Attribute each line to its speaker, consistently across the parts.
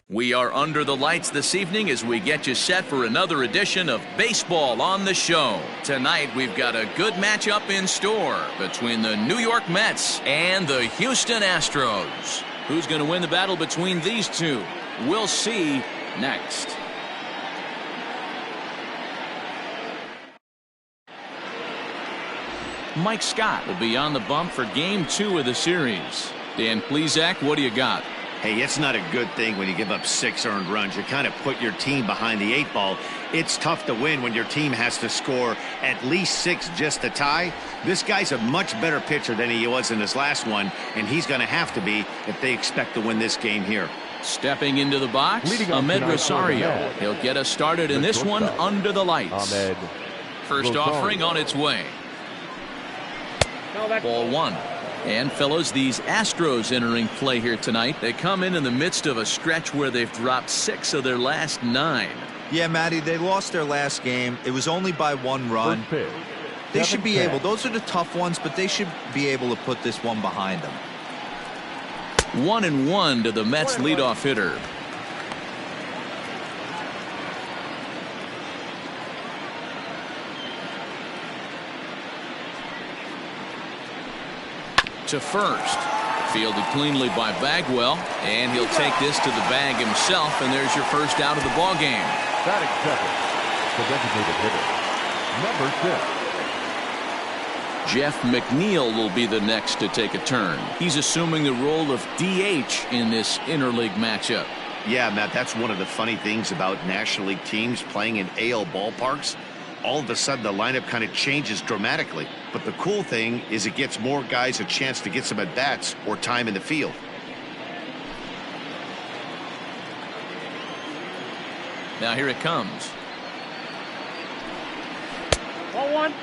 Speaker 1: We are under the lights this evening as we get you set for another edition of Baseball on the Show. Tonight we've got a good matchup in store between the New York Mets and the Houston Astros. Who's going to win the battle between these two? We'll see next. Mike Scott will be on the bump for Game 2 of the series. Dan Plesac, what do you got?
Speaker 2: Hey, it's not a good thing when you give up 6 earned runs. You kind of put your team behind the 8 ball. It's tough to win when your team has to score at least 6 just to tie. This guy's a much better pitcher than he was in his last one, and he's going to have to be if they expect to win this game here.
Speaker 1: Stepping into the box, Ahmed Rosario. He'll get us started in this one under the lights. First offering on its way. Ball 1. And fellows, these Astros entering play here tonight. They come in the midst of a stretch where they've dropped 6 of their last 9.
Speaker 3: Yeah, Matty, they lost their last game. It was only by 1 run. They should be able, those are the tough ones, but they should be able to put this one behind them.
Speaker 1: 1-1 to the Mets leadoff hitter. To first. Fielded cleanly by Bagwell, and he'll take this to the bag himself, and there's your first out of the ball game.
Speaker 4: Batting second, the designated hitter, number 6.
Speaker 1: Jeff McNeil will be the next to take a turn. He's assuming the role of DH in this interleague matchup.
Speaker 2: Yeah, Matt, that's one of the funny things about National League teams playing in AL ballparks. All of a sudden, the lineup kind of changes dramatically. But the cool thing is it gets more guys a chance to get some at-bats or time in the field.
Speaker 1: Now here it comes.
Speaker 5: Ball 1.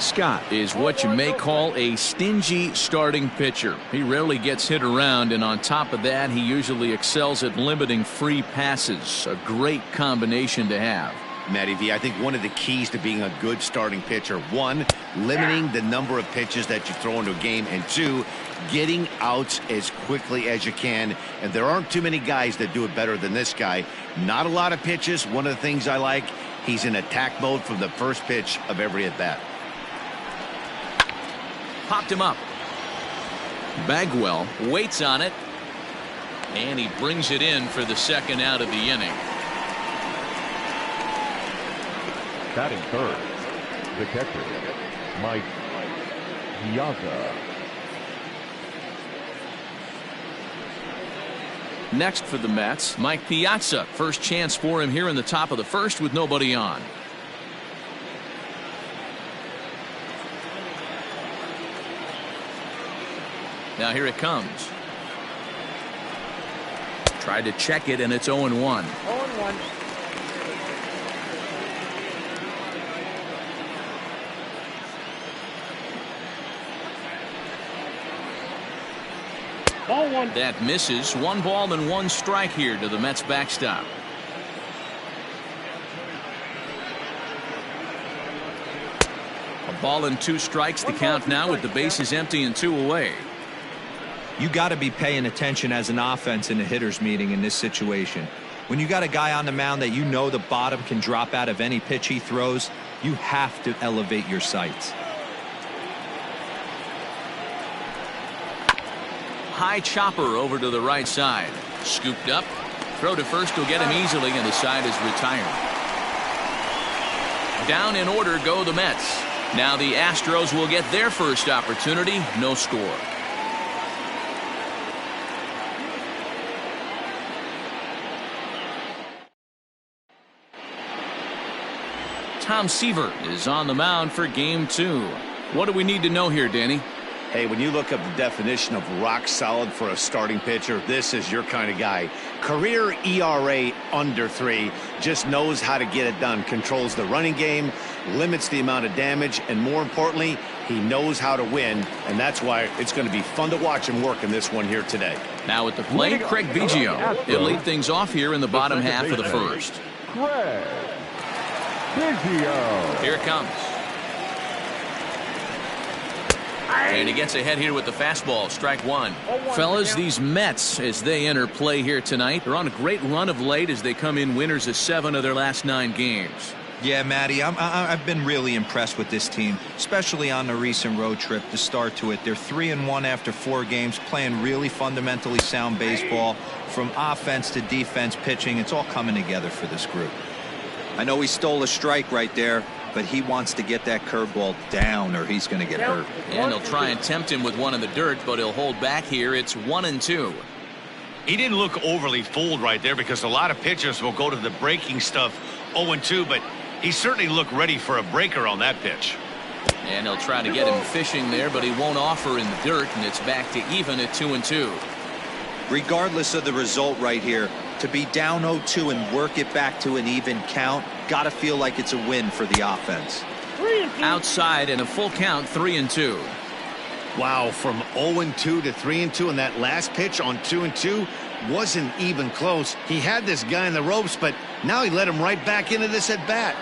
Speaker 1: Scott is what you may call a stingy starting pitcher. He rarely gets hit around, and on top of that, he usually excels at limiting free passes. A great combination to have.
Speaker 2: Matty V, I think one of the keys to being a good starting pitcher, 1, limiting the number of pitches that you throw into a game, and 2, getting outs as quickly as you can. And there aren't too many guys that do it better than this guy. Not a lot of pitches. One of the things I like, he's in attack mode from the first pitch of every at-bat.
Speaker 1: Popped him up. Bagwell waits on it, and he brings it in for the second out of the inning.
Speaker 4: Batting third, the catcher, Mike Piazza.
Speaker 1: Next for the Mets, Mike Piazza. First chance for him here in the top of the first with nobody on. Now here it comes. Tried to check it, and it's 0-1.
Speaker 5: 0-1. Ball 1.
Speaker 1: That misses. 1 ball and 1 strike here to the Mets backstop. A ball and 2 strikes the count now with the bases empty and 2 away.
Speaker 3: You got to be paying attention as an offense in a hitter's meeting in this situation. When you got a guy on the mound that you know the bottom can drop out of any pitch he throws, you have to elevate your sights.
Speaker 1: High chopper over to the right side. Scooped up. Throw to first will get him easily, and the side is retired. Down in order go the Mets. Now the Astros will get their first opportunity. No score. Tom Seaver is on the mound for Game 2. What do we need to know here, Danny?
Speaker 2: Hey, when you look up the definition of rock solid for a starting pitcher, this is your kind of guy. Career ERA under 3, just knows how to get it done, controls the running game, limits the amount of damage, and more importantly, he knows how to win, and that's why it's going to be fun to watch him work in this one here today.
Speaker 1: Now at the plate, Craig Biggio. He'll lead things off here in the bottom half of the first.
Speaker 4: Craig Biggio.
Speaker 1: Here it comes. And he gets ahead here with the fastball. Strike one. Fellas, these Mets, as they enter play here tonight, are on a great run of late as they come in winners of 7 of their last 9 games.
Speaker 3: Yeah, Matty, I've been really impressed with this team, especially on the recent road trip to start to it. They're 3-1 after 4 games, playing really fundamentally sound baseball. From offense to defense, pitching, it's all coming together for this group. I know he stole a strike right there, but he wants to get that curveball down or he's going to get hurt.
Speaker 1: And he'll try and tempt him with one in the dirt, but he'll hold back here. It's 1-2.
Speaker 2: He didn't look overly fooled right there because a lot of pitchers will go to the breaking stuff 0-2, but he certainly looked ready for a breaker on that pitch.
Speaker 1: And he'll try to get him fishing there, but he won't offer in the dirt, and it's back to even at 2-2.
Speaker 3: Regardless of the result right here, to be down 0-2 and work it back to an even count, gotta feel like it's a win for the offense.
Speaker 1: Outside and a full count, 3-2.
Speaker 2: Wow, from 0-2 to 3-2, and that last pitch on 2-2 wasn't even close. He had this guy in the ropes, but now he let him right back into this at bat.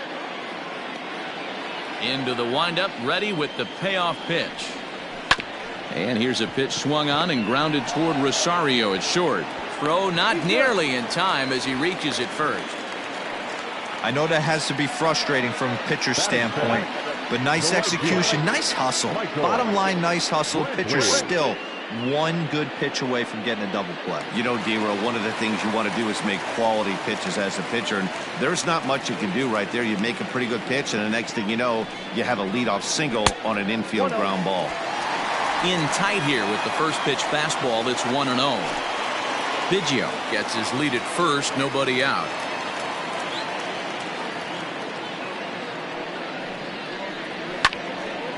Speaker 1: Into the windup, ready with the payoff pitch. And here's a pitch swung on and grounded toward Rosario at short. Throw not nearly in time as he reaches it first.
Speaker 3: I know that has to be frustrating from a pitcher's standpoint, but nice execution, nice hustle. Bottom line, nice hustle. Pitcher's still one good pitch away from getting a double play.
Speaker 2: You know, D-Row, one of the things you want to do is make quality pitches as a pitcher, and there's not much you can do right there. You make a pretty good pitch, and the next thing you know, you have a leadoff single on an infield ground ball.
Speaker 1: In tight here with the first pitch fastball that's 1-0. Biggio gets his lead at first, nobody out.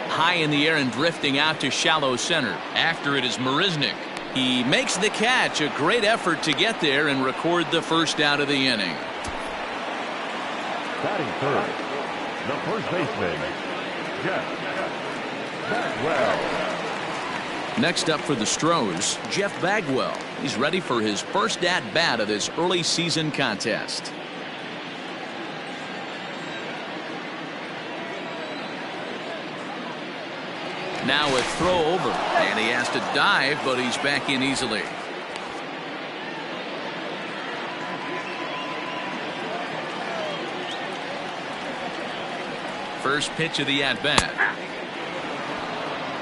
Speaker 1: High in the air and drifting out to shallow center. After it is Marisnick. He makes the catch. A great effort to get there and record the first out of the inning.
Speaker 4: Batting third, the first baseman, Jeff Bagwell.
Speaker 1: Next up for the Astros, Jeff Bagwell. He's ready for his first at-bat of this early season contest. Now a throw over, and he has to dive, but he's back in easily. First pitch of the at-bat.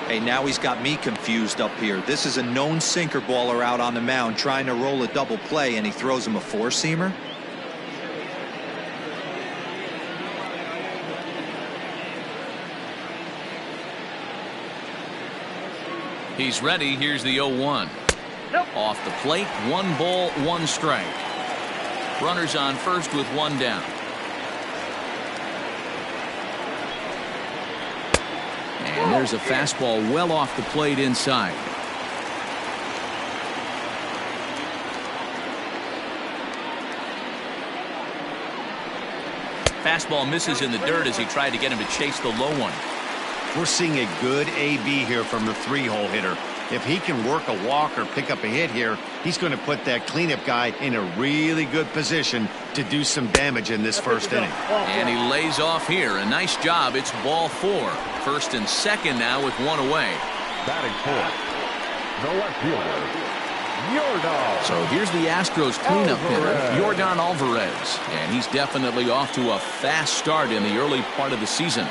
Speaker 3: Hey, now he's got me confused up here. This is a known sinker baller out on the mound trying to roll a double play, and he throws him a four-seamer.
Speaker 1: He's ready. Here's the 0-1. Off the plate, 1 ball, 1 strike. Runners on first with 1 down. And there's a fastball well off the plate inside. Fastball misses in the dirt as he tried to get him to chase the low one.
Speaker 2: We're seeing a good AB here from the 3-hole hitter. If he can work a walk or pick up a hit here, he's going to put that cleanup guy in a really good position to do some damage in this first inning.
Speaker 1: And he lays off here. A nice job. It's ball 4. First and second now with 1 away.
Speaker 4: Batting fourth, the left fielder, Yordan.
Speaker 1: So here's the Astros cleanup hitter, Yordan Alvarez. And he's definitely off to a fast start in the early part of the season.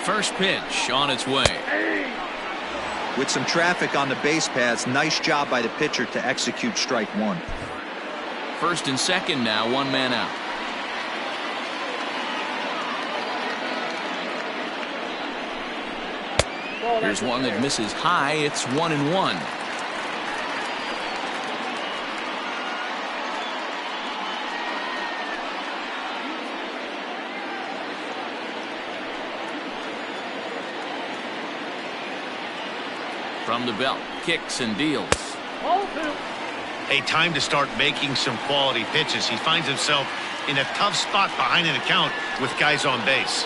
Speaker 1: First pitch on its way.
Speaker 3: With some traffic on the base paths, nice job by the pitcher to execute strike 1.
Speaker 1: First and second now, 1 man out. Here's one that misses high. It's 1-1. From the belt, kicks and deals.
Speaker 2: A time to start making some quality pitches. He finds himself in a tough spot behind an account with guys on base.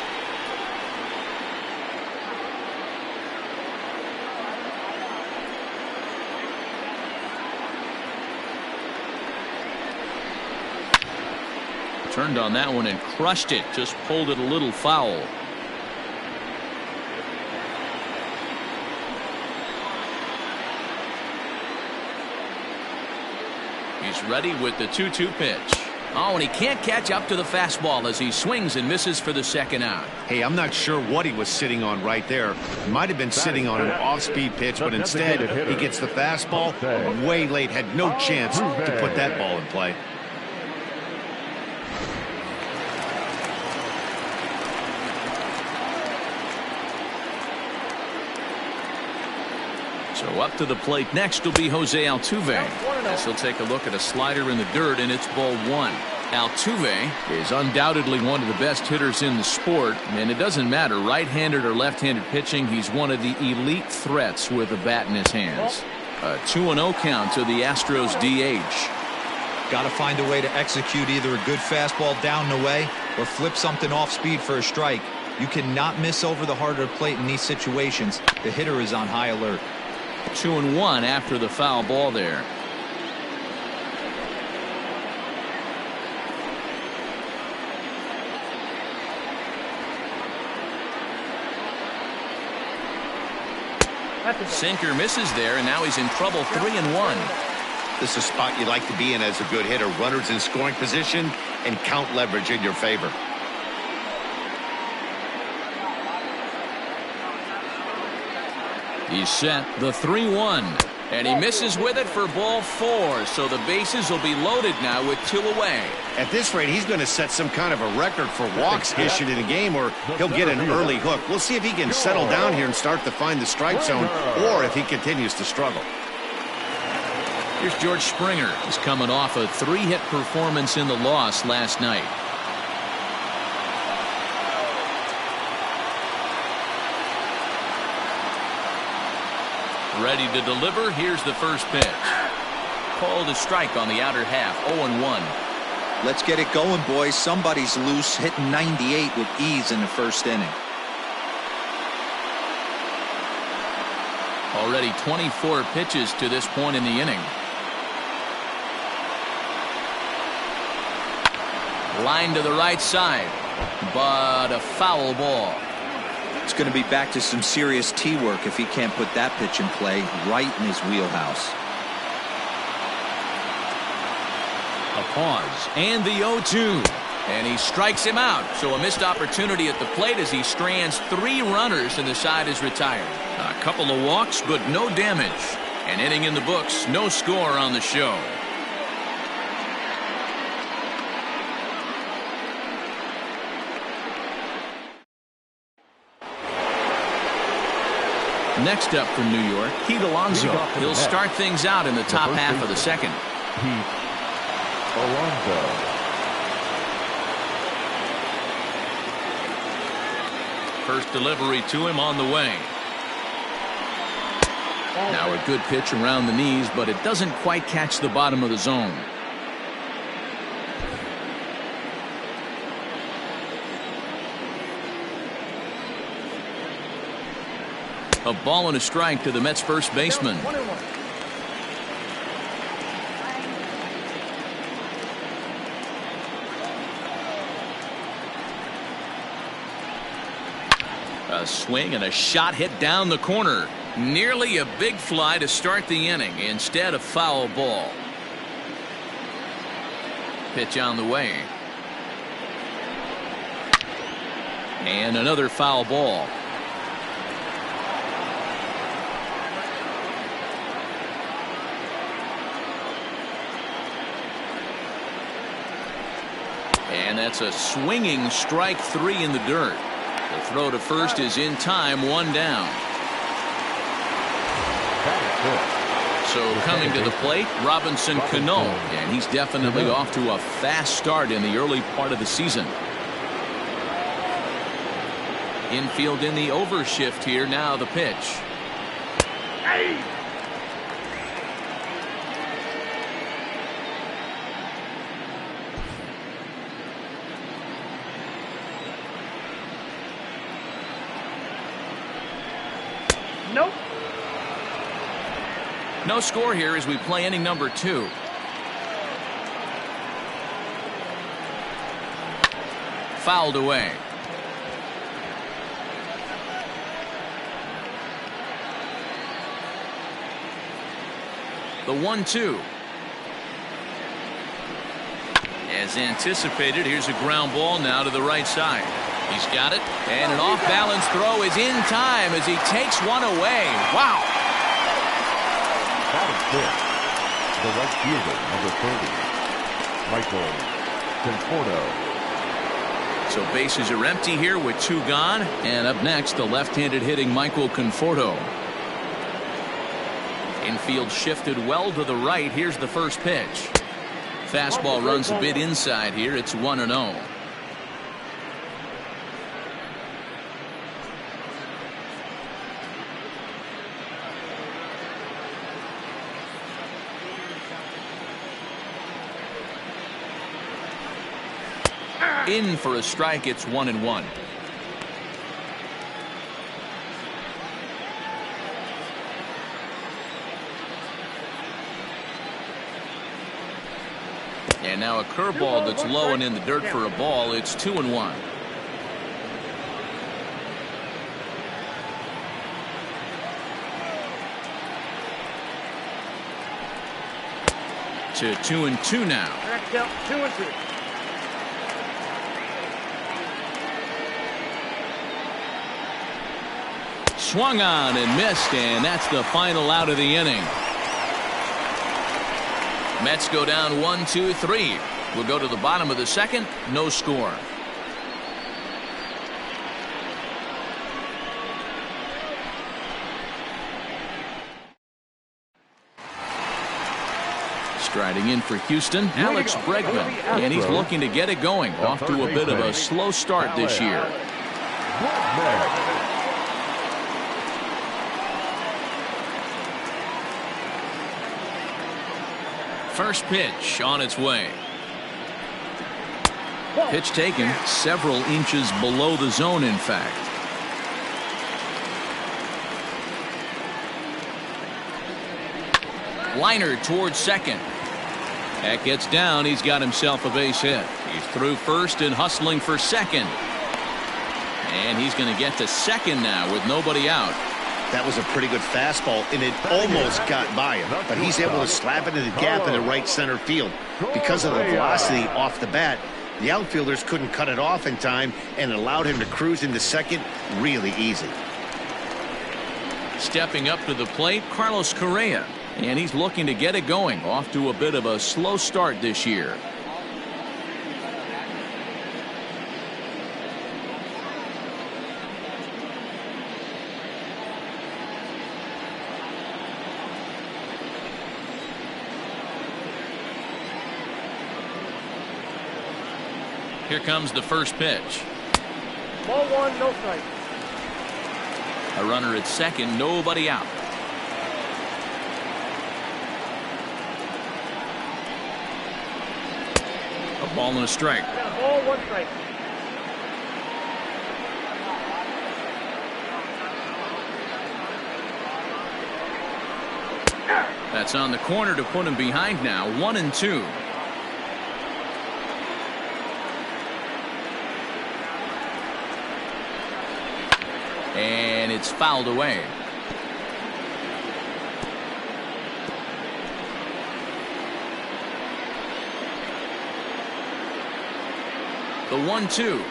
Speaker 1: Turned on that one and crushed it. Just pulled it a little foul. He's ready with the 2-2 pitch. Oh, and he can't catch up to the fastball as he swings and misses for the second out.
Speaker 2: Hey, I'm not sure what he was sitting on right there. He might have been sitting on an off-speed pitch, but instead he gets the fastball way late. Had no chance to put that ball in play.
Speaker 1: So up to the plate next will be Jose Altuve. As he'll take a look at a slider in the dirt, and it's ball one. Altuve is undoubtedly one of the best hitters in the sport, and it doesn't matter right-handed or left-handed pitching. He's one of the elite threats with a bat in his hands. A 2-0 count to the Astros DH.
Speaker 3: Got to find a way to execute either a good fastball down and away or flip something off speed for a strike. You cannot miss over the heart of the plate in these situations. The hitter is on high alert.
Speaker 1: 2-1 after the foul ball there. Sinker misses there, and now he's in trouble. 3-1.
Speaker 2: This is a spot you like to be in as a good hitter. Runners in scoring position and count leverage in your favor.
Speaker 1: He's set the 3-1, and he misses with it for ball four. So the bases will be loaded now with 2 away.
Speaker 2: At this rate, he's going to set some kind of a record for walks issued in a game, or he'll get an early hook. We'll see if he can settle down here and start to find the strike zone, or if he continues to struggle.
Speaker 1: Here's George Springer. He's coming off a 3-hit performance in the loss last night. Ready to deliver. Here's the first pitch. Called a strike on the outer half. 0-1.
Speaker 3: Let's get it going, boys. Somebody's loose, hitting 98 with ease in the first inning.
Speaker 1: Already 24 pitches to this point in the inning. Line to the right side, but a foul ball.
Speaker 3: It's going to be back to some serious tee work if he can't put that pitch in play right in his wheelhouse.
Speaker 1: A pause and the 0-2, and he strikes him out. So a missed opportunity at the plate as he strands 3 runners and the side is retired. A couple of walks, but no damage. An inning in the books, no score on the show. Next up from New York, Pete Alonso. He'll start things out in the top half of the second.
Speaker 4: Pete Alonso.
Speaker 1: First delivery to him on the way. Now a good pitch around the knees, but it doesn't quite catch the bottom of the zone. A ball and a strike to the Mets first baseman. A swing and a shot hit down the corner. Nearly a big fly to start the inning. Instead, a foul ball. Pitch on the way. And another foul ball. And that's a swinging strike 3 in the dirt. The throw to first is in time, 1 down. So coming to the plate, Robinson Cano, and he's definitely off to a fast start in the early part of the season. Infield in the overshift here. Now the pitch.
Speaker 5: Nope.
Speaker 1: No score here as we play inning number 2. Fouled away. The 1-2. As anticipated, here's a ground ball now to the right side. He's got it, and an off-balance throw is in time as he takes one away. Wow.
Speaker 4: That is good. The right fielder, number 30, Michael Conforto.
Speaker 1: So bases are empty here with 2 gone. And up next, the left-handed hitting Michael Conforto. Infield shifted well to the right. Here's the first pitch. Fastball runs a bit inside here. It's 1-0. In for a strike. It's 1-1. And now a curveball that's low and in the dirt for a ball. It's 2-1. To 2-2 now.
Speaker 5: 2-2.
Speaker 1: Swung on and missed, and that's the final out of the inning. Mets go down 1-2-3. We'll go to the bottom of the second. No score. Striding in for Houston, Alex Bregman, and he's looking to get it going. Off to a bit of a slow start this year. First pitch on its way. Pitch taken several inches below the zone, in fact. Liner towards second. That gets down. He's got himself a base hit. He's through first and hustling for second. And he's going to get to second now with nobody out.
Speaker 2: That was a pretty good fastball, and it almost got by him. But he's able to slap it in the gap in the right center field. Because of the velocity off the bat, the outfielders couldn't cut it off in time and allowed him to cruise into second really easy.
Speaker 1: Stepping up to the plate, Carlos Correa. And he's looking to get it going. Off to a bit of a slow start this year. Here comes the first pitch.
Speaker 5: Ball 1, no strike.
Speaker 1: A runner at second, nobody out. A ball and a strike.
Speaker 5: Ball 1 strike.
Speaker 1: That's on the corner to put him behind now. 1-2. And it's fouled away. The 1-2.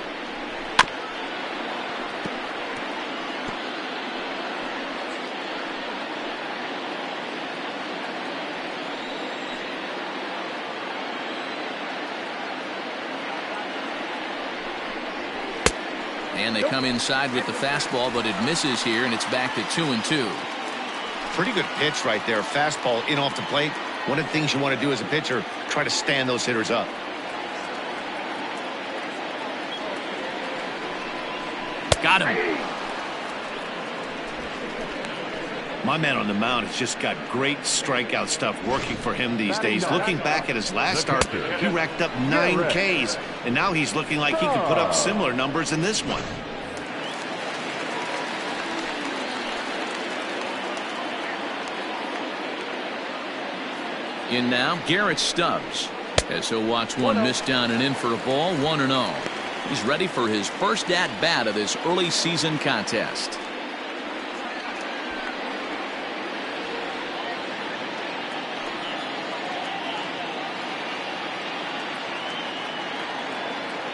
Speaker 1: And they come inside with the fastball, but it misses here, and it's back to 2-2.
Speaker 2: Pretty good pitch right there. Fastball in off the plate. One of the things you want to do as a pitcher, try to stand those hitters up.
Speaker 1: Got him.
Speaker 2: My man on the mound has just got great strikeout stuff working for him these days. Looking back at his last start, he racked up 9 Ks, and now he's looking like he could put up similar numbers in this one.
Speaker 1: In now, Garrett Stubbs. As he'll watch one miss down and in for a ball. 1-0. He's ready for his first at-bat of this early season contest.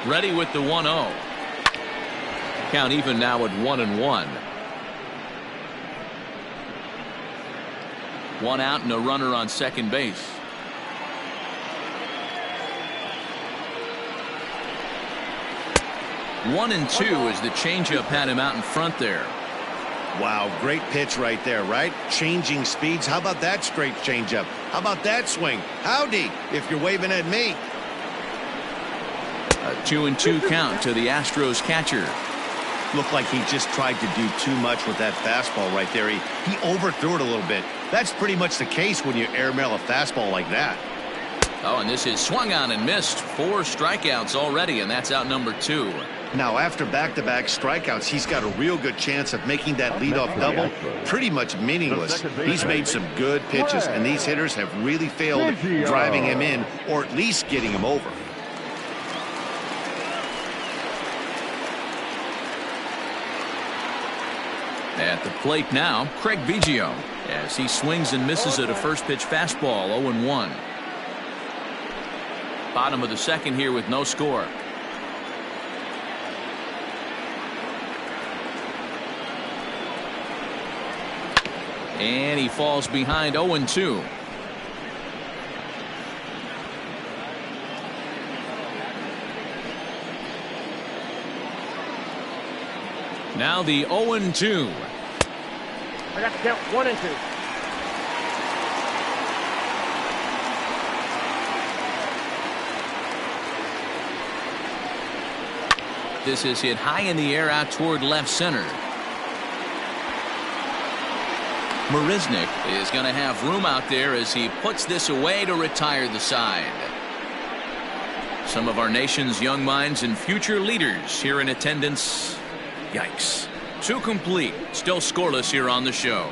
Speaker 1: Ready with the 1-0. Count even now at 1-1. One out and a runner on second base. One and two as the changeup had him out in front there.
Speaker 2: Wow, great pitch right there, right? Changing speeds. How about that straight changeup? How about that swing? Howdy, if you're waving at me.
Speaker 1: A 2-2 count to the Astros catcher.
Speaker 2: Looked like he just tried to do too much with that fastball right there. He overthrew it a little bit. That's pretty much the case when you airmail a fastball like that.
Speaker 1: Oh, and this is swung on and missed. 4 strikeouts already, and that's out number 2.
Speaker 2: Now, after back-to-back strikeouts, he's got a real good chance of making that leadoff double pretty much meaningless. He's made some good pitches, and these hitters have really failed driving him in or at least getting him over.
Speaker 1: At the plate now, Craig Biggio, as he swings and misses at a first pitch fastball. 0-1. Bottom of the second here with no score. And he falls behind. 0-2. Now the 0-2.
Speaker 5: I got to count 1 and 2.
Speaker 1: This is hit high in the air out toward left center. Marisnick is going to have room out there as he puts this away to retire the side. Some of our nation's young minds and future leaders here in attendance. Yikes. 2 complete. Still scoreless here on the show.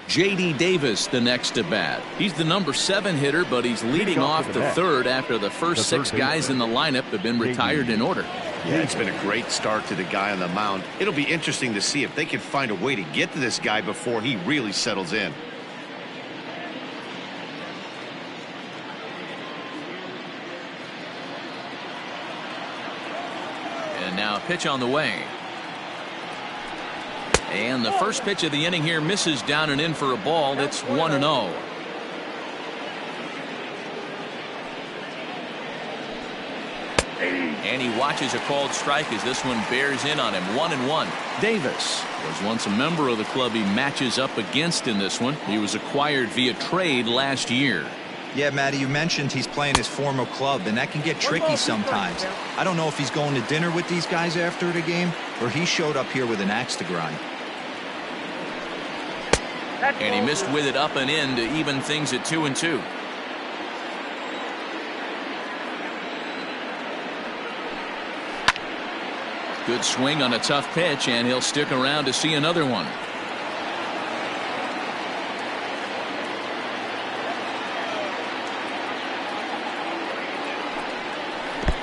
Speaker 1: J.D. Davis the next to bat. He's the number 7 hitter, but he's leading off the third after the first 6 guys in the lineup have been retired in order.
Speaker 2: Yeah, it's been a great start to the guy on the mound. It'll be interesting to see if they can find a way to get to this guy before he really settles in.
Speaker 1: And now a pitch on the way. And the first pitch of the inning here misses down and in for a ball. It's 1-0. And he watches a called strike as this one bears in on him. 1-1. Davis was once a member of the club he matches up against in this one. He was acquired via trade last year.
Speaker 3: Yeah, Matty, you mentioned he's playing his former club, and that can get tricky sometimes. I don't know if he's going to dinner with these guys after the game, or he showed up here with an axe to grind.
Speaker 1: And he missed with it up and in to even things at 2-2. Good swing on a tough pitch, and he'll stick around to see another one.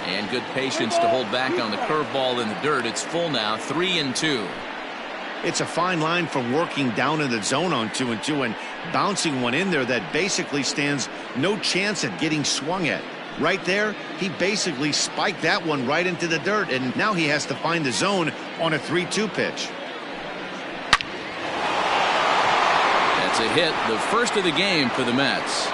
Speaker 1: And good patience to hold back on the curveball in the dirt. It's full now, 3-2.
Speaker 2: It's a fine line from working down in the zone on 2-2 and bouncing one in there that basically stands no chance at getting swung at. Right there, he basically spiked that one right into the dirt, and now he has to find the zone on a 3-2 pitch.
Speaker 1: That's a hit, the first of the game for the Mets.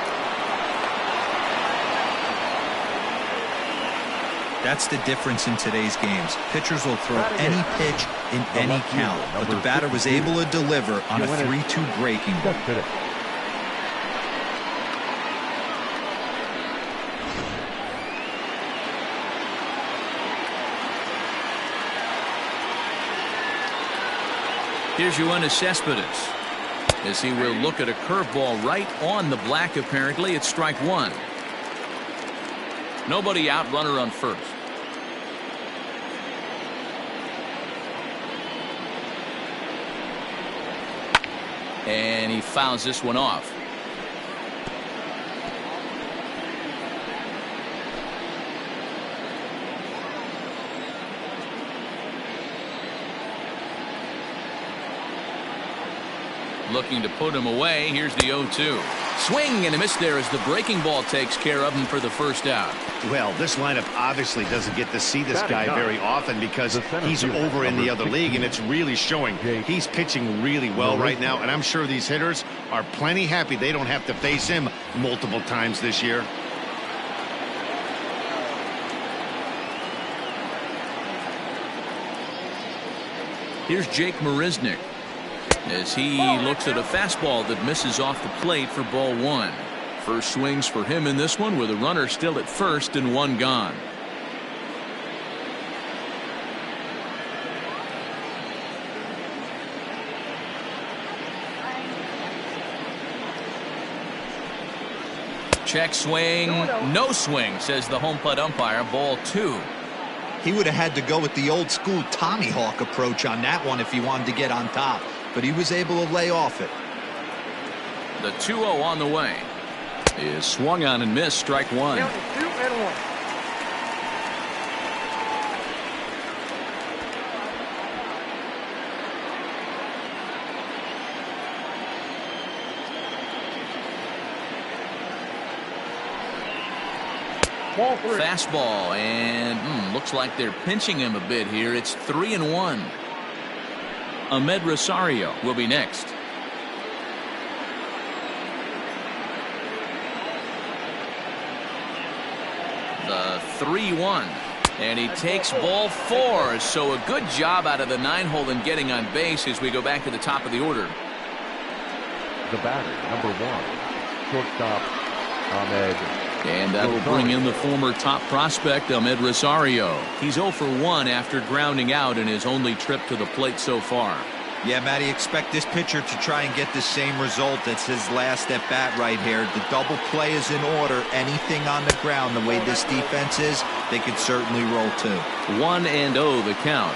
Speaker 3: That's the difference in today's games. Pitchers will throw any pitch in any count, but the batter was able to deliver on a 3-2 breaking ball.
Speaker 1: Here's Yoenis Cespedes as he will look at a curveball right on the black. Apparently it's strike 1. Nobody out, runner on first. And he fouls this one off. Looking to put him away. Here's the 0-2. Swing and a miss there as the breaking ball takes care of him for the first out.
Speaker 2: Well, this lineup obviously doesn't get to see this guy very often because he's over in the other league, and it's really showing. He's pitching really well right now, and I'm sure these hitters are plenty happy they don't have to face him multiple times this year.
Speaker 1: Here's Jake Marisnick as he looks at a fastball that misses off the plate for ball one. First swings for him in this one with a runner still at first and one gone. Check swing, no swing, says the home plate umpire. Ball two.
Speaker 3: He would have had to go with the old school Tommy Hawk approach on that one if he wanted to get on top, but he was able to lay off it.
Speaker 1: The 2-0 on the way is swung on and missed. Strike one.
Speaker 5: 2-1.
Speaker 1: Fastball, and looks like they're pinching him a bit here. It's 3-1. Ahmed Rosario will be next. The 3-1, and he takes ball four. So a good job out of the 9-hole in getting on base as we go back to the top of the order.
Speaker 4: The batter, number 1, shortstop Ahmed.
Speaker 1: And that will bring in the former top prospect, Ahmed Rosario. He's 0 for 1 after grounding out in his only trip to the plate so far.
Speaker 3: Yeah, Matty, expect this pitcher to try and get the same result. That's his last at bat right here. The double play is in order. Anything on the ground, the way this defense is, they could certainly roll too.
Speaker 1: 1-0 the count.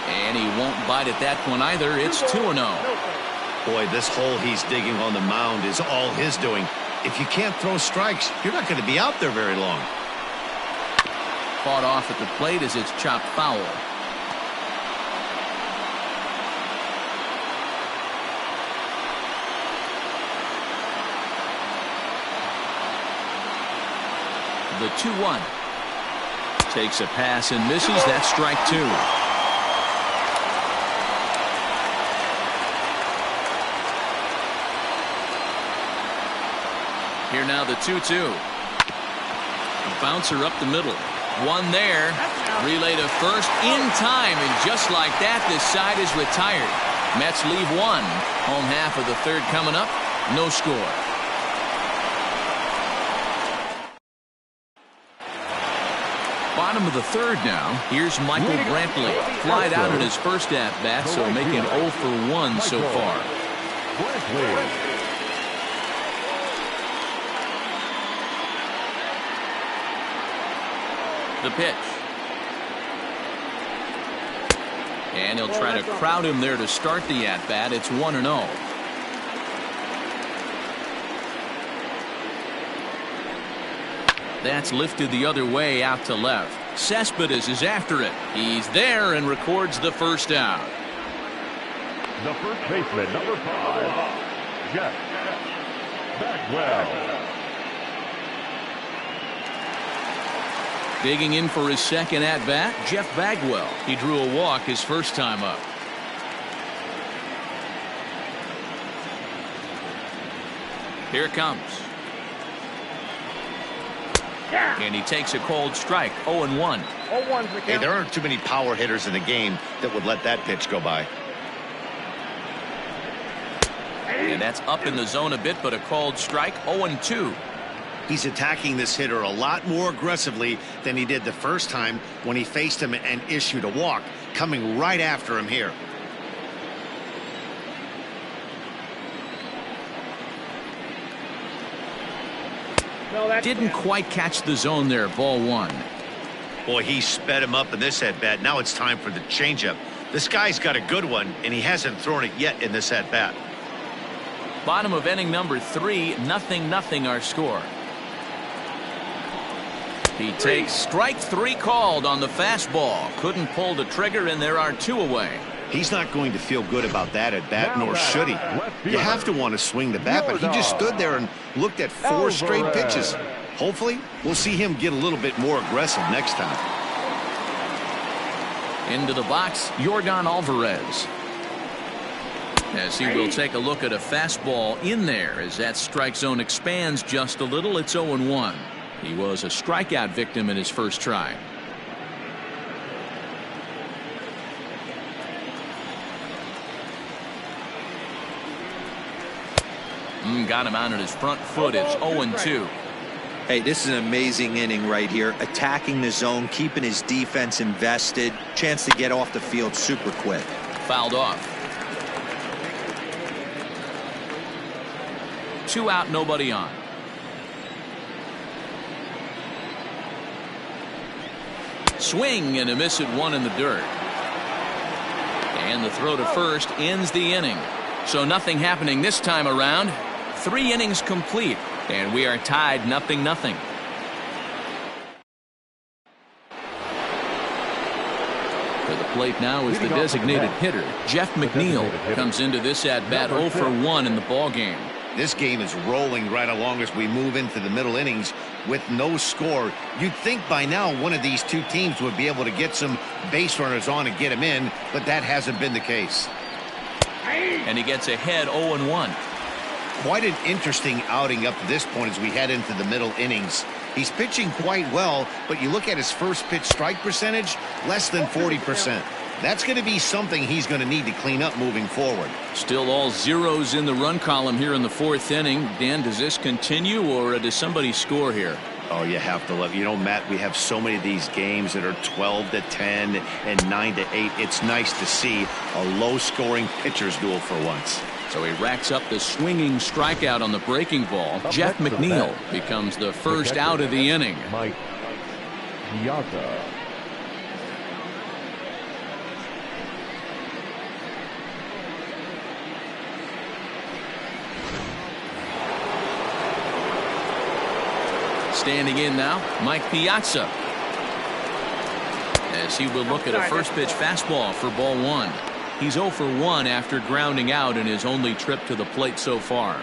Speaker 1: And he won't bite at that one either. It's 2-0.
Speaker 2: Boy, this hole he's digging on the mound is all his doing. If you can't throw strikes, you're not going to be out there very long.
Speaker 1: Fought off at the plate as it's chopped foul. The 2-1 takes a pass and misses. That's strike two. Here now the 2-2. Bouncer up the middle. One there. Relay to first in time, and just like that, this side is retired. Mets leave one. Home half of the third coming up. No score. Bottom of the third now. Here's Michael Brantley. Flied out in his first at-bat, so making 0 for 1 so far. The pitch. And he'll try to crowd him there to start the at-bat. It's 1-0. That's lifted the other way out to left. Cespedes is after it. He's there and records the first out.
Speaker 4: The first baseman, number 5, Jeff Bagwell.
Speaker 1: Digging in for his second at-bat, Jeff Bagwell. He drew a walk his first time up. Here it comes. And he takes a cold strike. 0-1.
Speaker 2: Hey, there aren't too many power hitters in the game that would let that pitch go by.
Speaker 1: And that's up in the zone a bit, but a called strike. 0-2.
Speaker 2: He's attacking this hitter a lot more aggressively than he did the first time when he faced him and issued a walk, coming right after him here.
Speaker 1: Didn't quite catch the zone there. Ball one.
Speaker 2: Boy, he sped him up in this at-bat. Now it's time for the changeup. This guy's got a good one, and he hasn't thrown it yet in this at-bat.
Speaker 1: Bottom of inning number 3, 0-0 our score. He takes strike 3 called on the fastball. Couldn't pull the trigger, and there are 2 away.
Speaker 2: He's not going to feel good about that at bat, nor should he. You have to want to swing the bat, but he just stood there and looked at 4 straight pitches. Hopefully, we'll see him get a little bit more aggressive next time.
Speaker 1: Into the box, Yordan Alvarez. As he will take a look at a fastball in there as that strike zone expands just a little. It's 0-1. He was a strikeout victim in his first try. Got him out on his front foot. It's 0-2.
Speaker 3: Hey, this is an amazing inning right here. Attacking the zone, keeping his defense invested. Chance to get off the field super quick.
Speaker 1: Fouled off. 2 out, nobody on. Swing and a miss at 1 in the dirt. And the throw to first ends the inning. So nothing happening this time around. 3 innings complete, and we are tied 0-0. To the plate now is the designated hitter, Jeff McNeil. Comes into this at-bat 0 for 1 in the ballgame.
Speaker 2: This game is rolling right along as we move into the middle innings with no score. You'd think by now one of these 2 teams would be able to get some base runners on and get them in, but that hasn't been the case.
Speaker 1: And he gets ahead 0-1.
Speaker 2: Quite an interesting outing up to this point as we head into the middle innings. He's pitching quite well, but you look at his first pitch strike percentage, less than 40%. That's going to be something he's going to need to clean up moving forward.
Speaker 1: Still all zeros in the run column here in the 4th inning. Dan, does this continue, or does somebody score here?
Speaker 2: Oh, you have to love. You know, Matt, we have so many of these games that are 12-10 and 9-8. It's nice to see a low-scoring pitcher's duel for once.
Speaker 1: So he racks up the swinging strikeout on the breaking ball. Jeff McNeil becomes the first out of the inning.
Speaker 4: Mike Piazza.
Speaker 1: Standing in now, Mike Piazza. As he will look at a first pitch fastball for ball 1. He's 0 for 1 after grounding out in his only trip to the plate so far.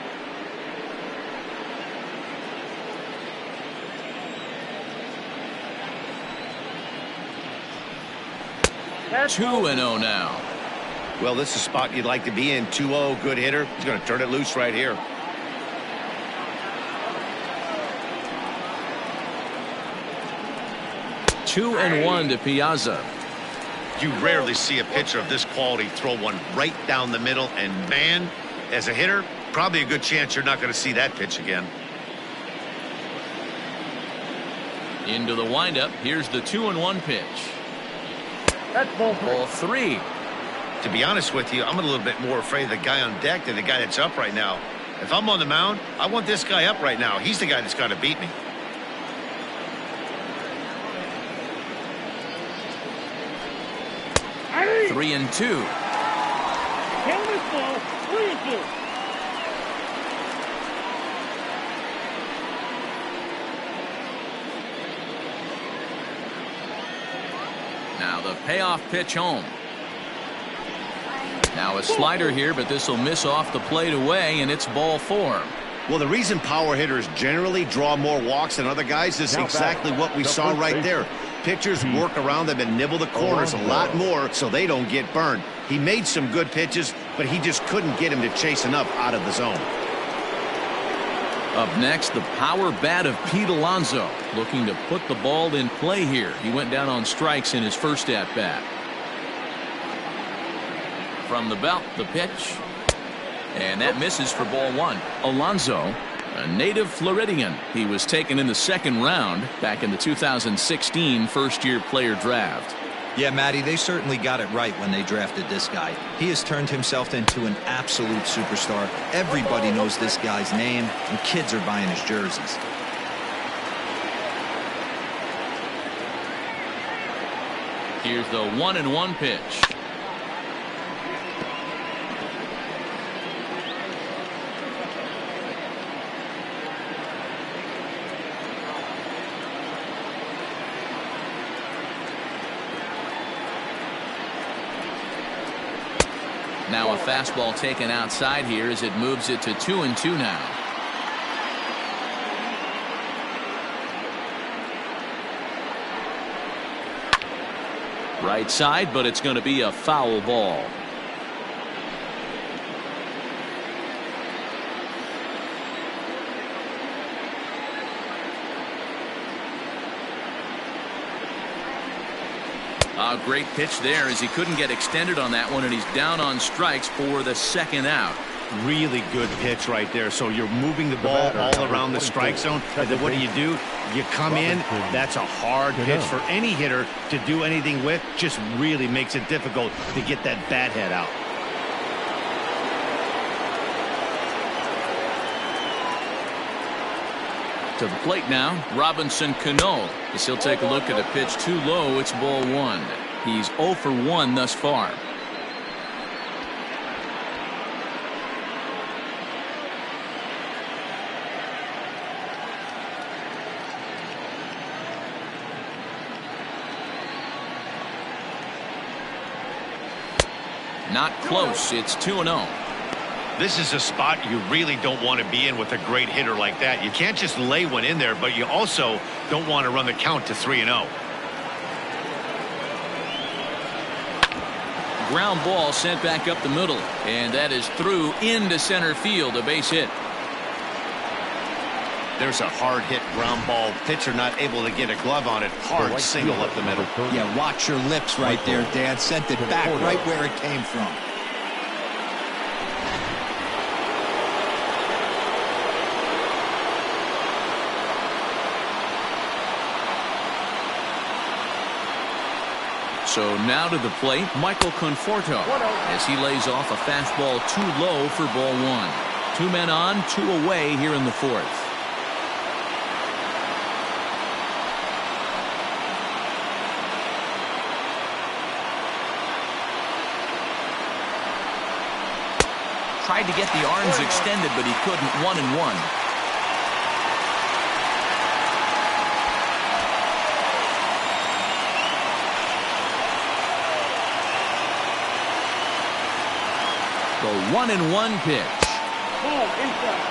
Speaker 5: That's
Speaker 1: 2-0 now.
Speaker 2: Well, this is a spot you'd like to be in. 2-0, good hitter. He's going to turn it loose right here.
Speaker 1: Two and one to Piazza.
Speaker 2: You rarely see a pitcher of this quality throw one right down the middle, and man, as a hitter, probably a good chance you're not going to see that pitch again.
Speaker 1: Into the windup. Here's the 2-1 pitch.
Speaker 5: That's ball
Speaker 1: three.
Speaker 2: To be honest with you, I'm a little bit more afraid of the guy on deck than the guy that's up right now. If I'm on the mound, I want this guy up right now. He's the guy that's got to beat me.
Speaker 5: Hey!
Speaker 1: 3-2.
Speaker 5: Kill this ball. 3-2.
Speaker 1: Now the payoff pitch home. Now a slider here, but this will miss off the plate away, and it's ball 4.
Speaker 2: Well, the reason power hitters generally draw more walks than other guys is exactly what we saw right there. Pitchers work around them and nibble the corners a lot more so they don't get burned. He made some good pitches, but he just couldn't get him to chase enough out of the zone.
Speaker 1: Up next, the power bat of Pete Alonso, looking to put the ball in play here. He went down on strikes in his first at-bat. From the belt, the pitch. And that misses for ball 1. Alonso, a native Floridian. He was taken in the second round back in the 2016 first-year player draft.
Speaker 3: Yeah, Matty, they certainly got it right when they drafted this guy. He has turned himself into an absolute superstar. Everybody knows this guy's name, and kids are buying his jerseys.
Speaker 1: Here's the 1-1 pitch. Now a fastball taken outside here as it moves it to 2-2 now. Right side, but it's going to be a foul ball. A great pitch there as he couldn't get extended on that one, and he's down on strikes for the second out.
Speaker 2: Really good pitch right there. So you're moving the ball all around the strike zone, and then what do? You come in. That's a hard pitch for any hitter to do anything with. Just really makes it difficult to get that bat head out.
Speaker 1: To the plate now, Robinson Cano. As he'll take a look at a pitch too low, it's ball one. He's 0 for 1 thus far. Not close. It's 2-0.
Speaker 2: This is a spot you really don't want to be in with a great hitter like that. You can't just lay one in there, but you also don't want to run the count to 3-0.
Speaker 1: Ground ball sent back up the middle, and that is through into center field, a base hit.
Speaker 2: There's a hard hit ground ball. Pitcher not able to get a glove on it. Hard single up the middle.
Speaker 3: Yeah, watch your lips right there, Dan. Sent it back right where it came from.
Speaker 1: So now to the plate, Michael Conforto, as he lays off a fastball too low for ball one. 2 men on, 2 away here in the fourth. Tried to get the arms extended, but he couldn't. 1-1. The 1-1 pitch.
Speaker 5: Ball inside.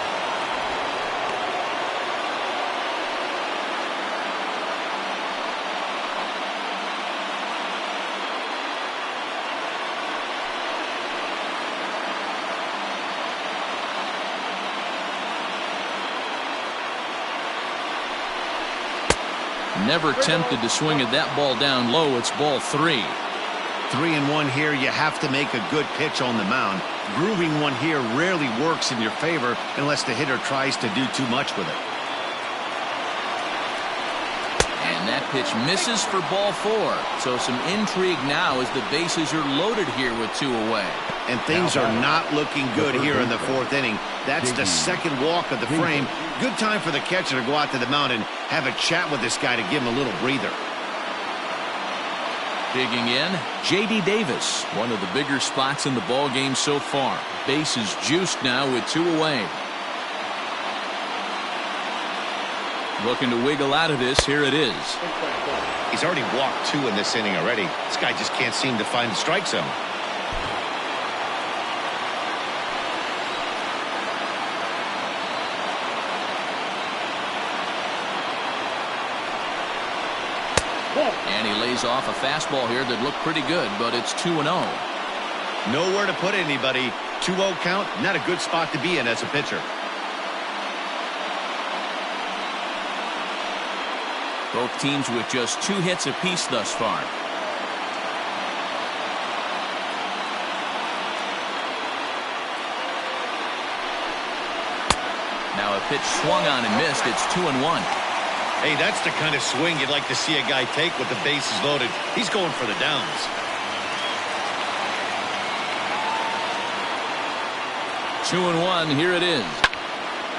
Speaker 1: Never tempted to swing at that ball down low. It's ball 3.
Speaker 2: 3-1 here. You have to make a good pitch on the mound. Grooving one here rarely works in your favor unless the hitter tries to do too much with it.
Speaker 1: And that pitch misses for ball 4. So some intrigue now as the bases are loaded here with 2 away.
Speaker 2: And things are not looking good here in the 4th inning. That's the second walk of the frame. Good time for the catcher to go out to the mound and have a chat with this guy to give him a little breather.
Speaker 1: Digging in, J.D. Davis, one of the bigger spots in the ball game so far. Base is juiced now with 2 away. Looking to wiggle out of this. Here it is.
Speaker 2: He's already walked 2 in this inning already. This guy just can't seem to find the strike zone.
Speaker 1: And he lays off a fastball here that looked pretty good, but it's 2-0.
Speaker 2: Nowhere to put anybody. 2-0 count, not a good spot to be in as a pitcher.
Speaker 1: Both teams with just 2 hits apiece thus far. Now a pitch swung on and missed. It's 2-1.
Speaker 2: Hey, that's the kind of swing you'd like to see a guy take with the bases loaded. He's going for the downs.
Speaker 1: 2-1. Here it is.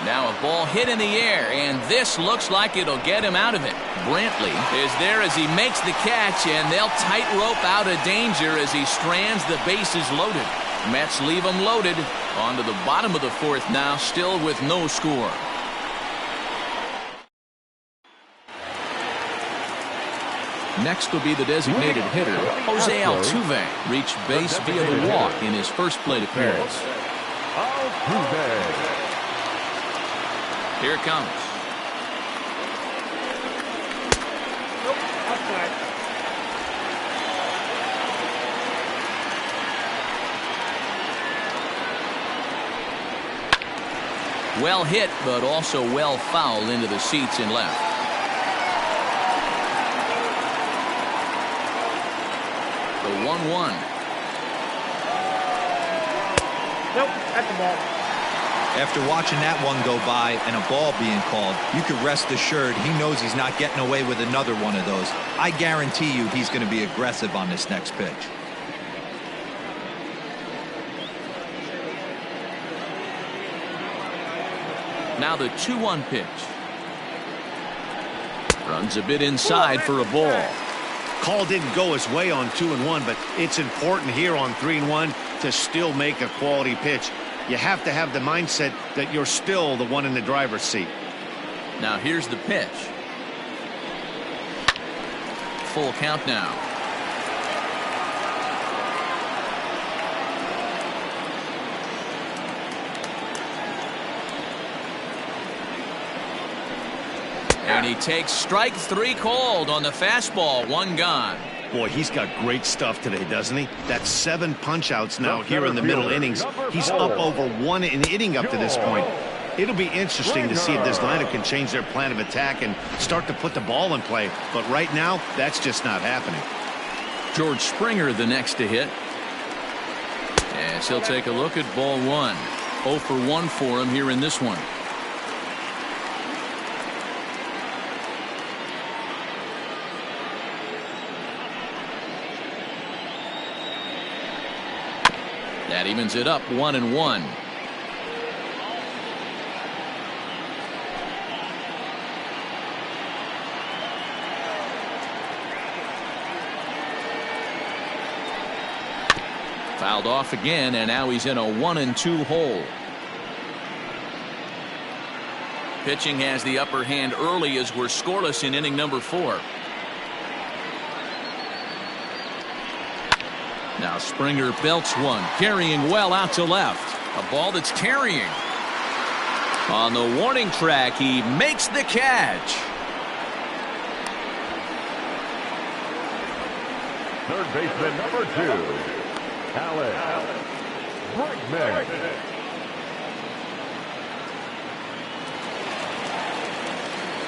Speaker 1: Now a ball hit in the air, and this looks like it'll get him out of it. Brantley is there as he makes the catch, and they'll tightrope out of danger as he strands the bases loaded. Mets leave him loaded. On to the bottom of the 4th now, still with no score. Next will be the designated hitter, Jose Altuve. Reached base via the walk in his first plate appearance. Here it comes.
Speaker 5: Nope, outside.
Speaker 1: Well hit, but also well fouled into the seats in left. The 1-1.
Speaker 5: Nope, that's the ball.
Speaker 3: After watching that one go by and a ball being called, you could rest assured he knows he's not getting away with another one of those. I guarantee you he's going to be aggressive on this next pitch.
Speaker 1: Now the 2-1 pitch. Runs a bit inside for a ball.
Speaker 2: Call didn't go his way on 2-1, but it's important here on 3-1 to still make a quality pitch. You have to have the mindset that you're still the one in the driver's seat.
Speaker 1: Now here's the pitch. Full count now. And he takes strike 3 called on the fastball. 1 gone.
Speaker 2: Boy, he's got great stuff today, doesn't he? That's 7 punch-outs now here in the middle innings. He's up over 1 inning up to this point. It'll be interesting to see if this lineup can change their plan of attack and start to put the ball in play. But right now, that's just not happening.
Speaker 1: George Springer the next to hit. As he'll take a look at ball 1. 0 for 1 for him here in this one. That evens it up 1-1. Fouled off again, and now he's in a 1-2 hole. Pitching has the upper hand early as we're scoreless in inning number 4. Now Springer belts one, carrying well out to left. A ball that's carrying. On the warning track, he makes the catch.
Speaker 4: Third baseman number 2, Alex Bregman.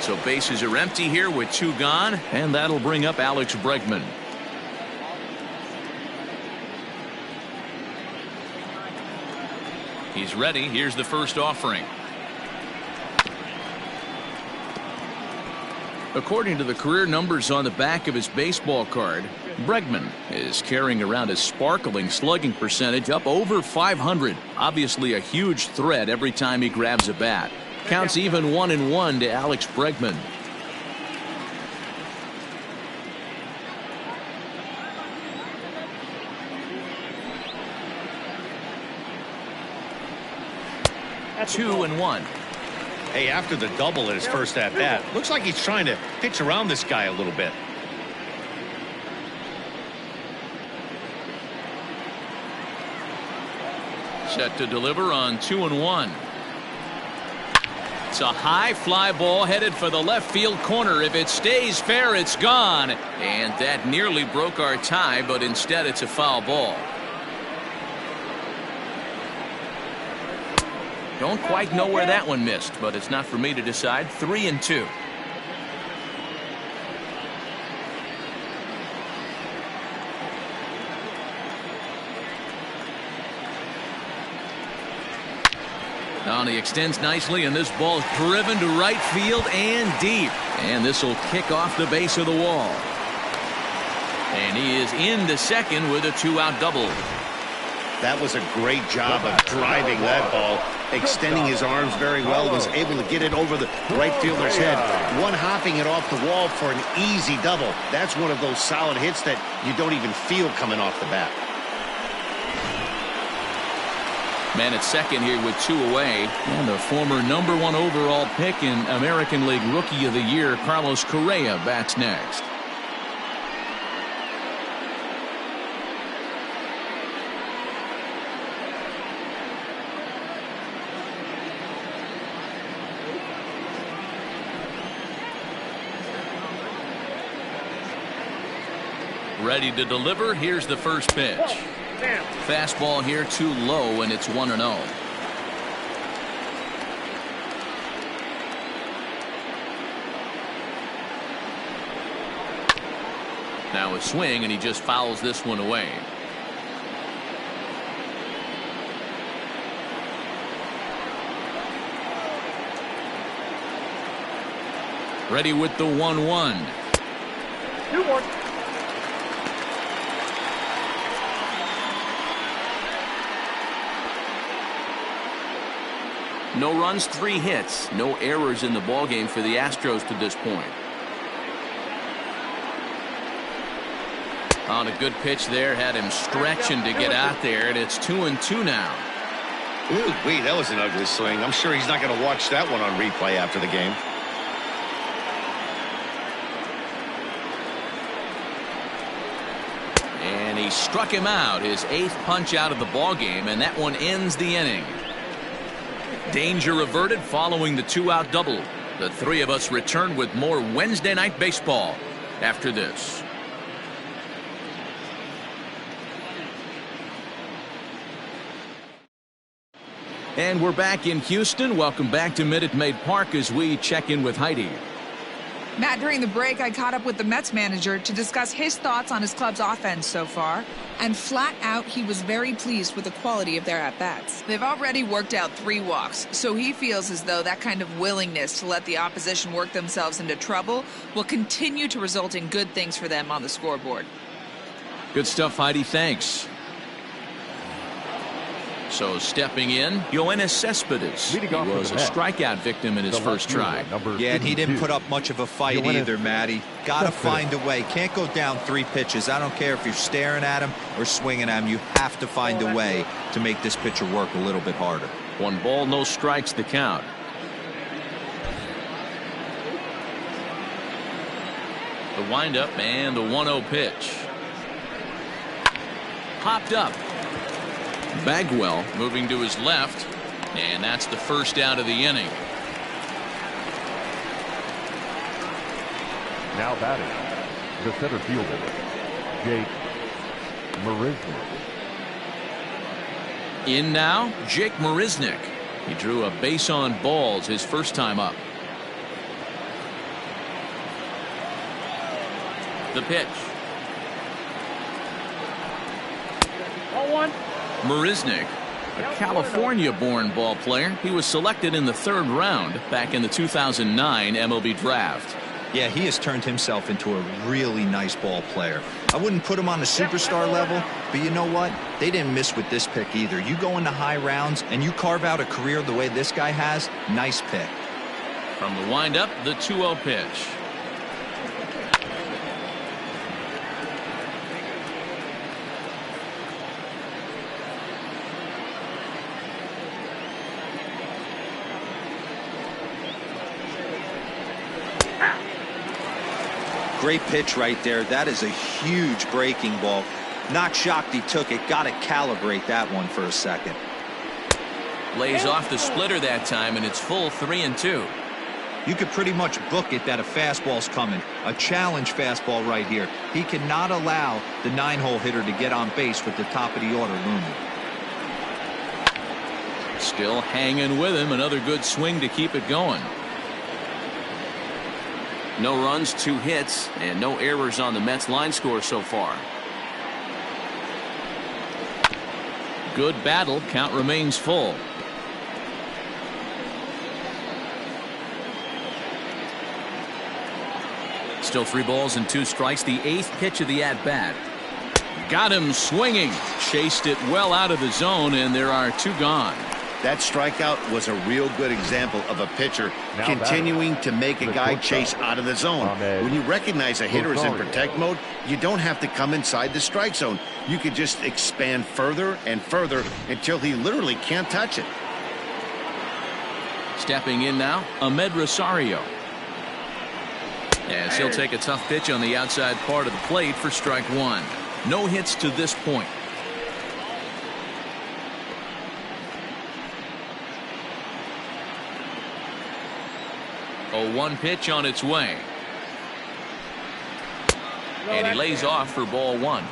Speaker 1: So bases are empty here with 2 gone, and that'll bring up Alex Bregman. He's ready. Here's the first offering. According to the career numbers on the back of his baseball card, Bregman is carrying around a sparkling slugging percentage up over 500. Obviously a huge threat every time he grabs a bat. Counts even 1-1 to Alex Bregman.
Speaker 5: That's
Speaker 1: 2-1.
Speaker 2: Hey, after the double at his first at-bat, looks like he's trying to pitch around this guy a little bit.
Speaker 1: Set to deliver on 2-1. It's a high fly ball headed for the left field corner. If it stays fair, it's gone. And that nearly broke our tie, but instead it's a foul ball. Don't quite know where that one missed, but it's not for me to decide. 3-2. Now he extends nicely, and this ball is driven to right field and deep. And this will kick off the base of the wall. And he is into second with a 2-out double.
Speaker 2: That was a great job of driving that ball, extending his arms very well, was able to get it over the right fielder's head, one-hopping it off the wall for an easy double. That's one of those solid hits that you don't even feel coming off the bat.
Speaker 1: Man at second here with 2 away, and the former #1 overall pick in American League Rookie of the Year, Carlos Correa, bats next. Ready to deliver. Here's the first pitch.
Speaker 5: Damn.
Speaker 1: Fastball here too low, and it's 1-0. Now a swing, and he just fouls this one away. Ready with the 1-1.
Speaker 5: 2-1.
Speaker 1: No runs, 3 hits, no errors in the ballgame for the Astros to this point. On a good pitch there, had him stretching to get out there, and it's 2-2 now.
Speaker 2: Ooh, wait, that was an ugly swing. I'm sure he's not going to watch that one on replay after the game.
Speaker 1: And he struck him out, his 8th punch out of the ballgame, and that one ends the inning. Danger averted following the 2-out double. The three of us return with more Wednesday Night Baseball after this. And we're back in Houston. Welcome back to Minute Maid Park as we check in with Heidi.
Speaker 6: Matt, during the break, I caught up with the Mets manager to discuss his thoughts on his club's offense so far. And flat out, he was very pleased with the quality of their at-bats. They've already worked out 3 walks, so he feels as though that kind of willingness to let the opposition work themselves into trouble will continue to result in good things for them on the scoreboard.
Speaker 1: Good stuff, Heidi. Thanks. So stepping in, Yoenis Cespedes. He was a strikeout victim in his first try.
Speaker 3: Yeah, and he didn't put up much of a fight either, Matty. Got to find a way. Can't go down 3 pitches. I don't care if you're staring at him or swinging at him. You have to find a way to make this pitcher work a little bit harder.
Speaker 1: 1 ball, no strikes the count. The windup and the 1-0 pitch. Popped up. Bagwell moving to his left, and that's the first out of the inning.
Speaker 4: Now batting, the center fielder, Jake Marisnick.
Speaker 1: In now, Jake Marisnick. He drew a base on balls his first time up. The pitch.
Speaker 5: 1-1.
Speaker 1: Marisnick, a California-born ball player. He was selected in the 3rd round back in the 2009 MLB draft.
Speaker 3: Yeah, he has turned himself into a really nice ball player. I wouldn't put him on a superstar level, but you know what? They didn't miss with this pick either. You go into high rounds and you carve out a career the way this guy has, nice pick.
Speaker 1: From the windup, the 2-0 pitch.
Speaker 3: Great pitch right there. That is a huge breaking ball. Not shocked he took it. Got to calibrate that one for a second.
Speaker 1: Lays off the splitter that time, and it's full 3-2.
Speaker 3: You could pretty much book it that a fastball's coming. A challenge fastball right here. He cannot allow the 9-hole hitter to get on base with the top of the order looming.
Speaker 1: Still hanging with him. Another good swing to keep it going. No runs, 2 hits, and no errors on the Mets line score so far. Good battle. Count remains full. Still 3 balls and 2 strikes. The 8th pitch of the at-bat. Got him swinging. Chased it well out of the zone, and there are 2 gone.
Speaker 2: That strikeout was a real good example of a pitcher continuing to make a guy chase out of the zone. When you recognize a hitter is in protect mode, you don't have to come inside the strike zone. You can just expand further and further until he literally can't touch it.
Speaker 1: Stepping in now, Ahmed Rosario. As he'll take a tough pitch on the outside part of the plate for strike 1. No hits to this point. A 1 pitch on its way. And he lays off for ball one.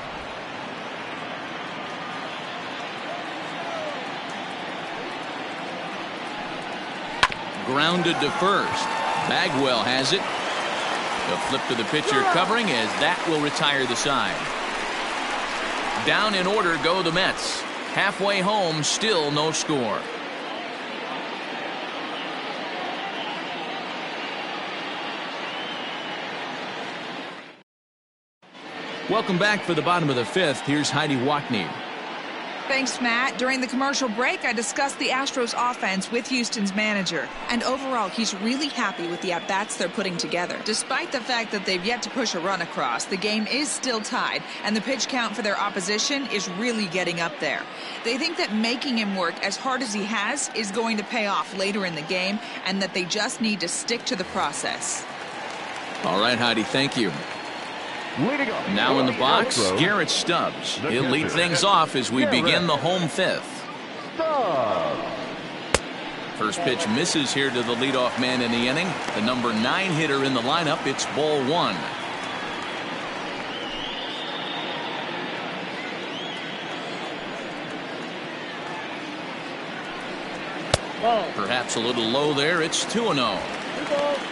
Speaker 1: Grounded to first. Bagwell has it. The flip to the pitcher covering as that will retire the side. Down in order go the Mets. Halfway home, still no score. Welcome back for the bottom of the fifth. Here's Heidi Watney.
Speaker 6: Thanks, Matt. During the commercial break, I discussed the Astros offense with Houston's manager. And overall, he's really happy with the at-bats they're putting together. Despite the fact that they've yet to push a run across, the game is still tied, and the pitch count for their opposition is really getting up there. They think that making him work as hard as he has is going to pay off later in the game, and that they just need to stick to the process.
Speaker 1: All right, Heidi, thank you. Now in the box, Garrett Stubbs. He'll lead things off as we begin the home fifth. First pitch misses here to the leadoff man in the inning. The number 9 hitter in the lineup. It's ball one. Perhaps a little low there. It's 2-0.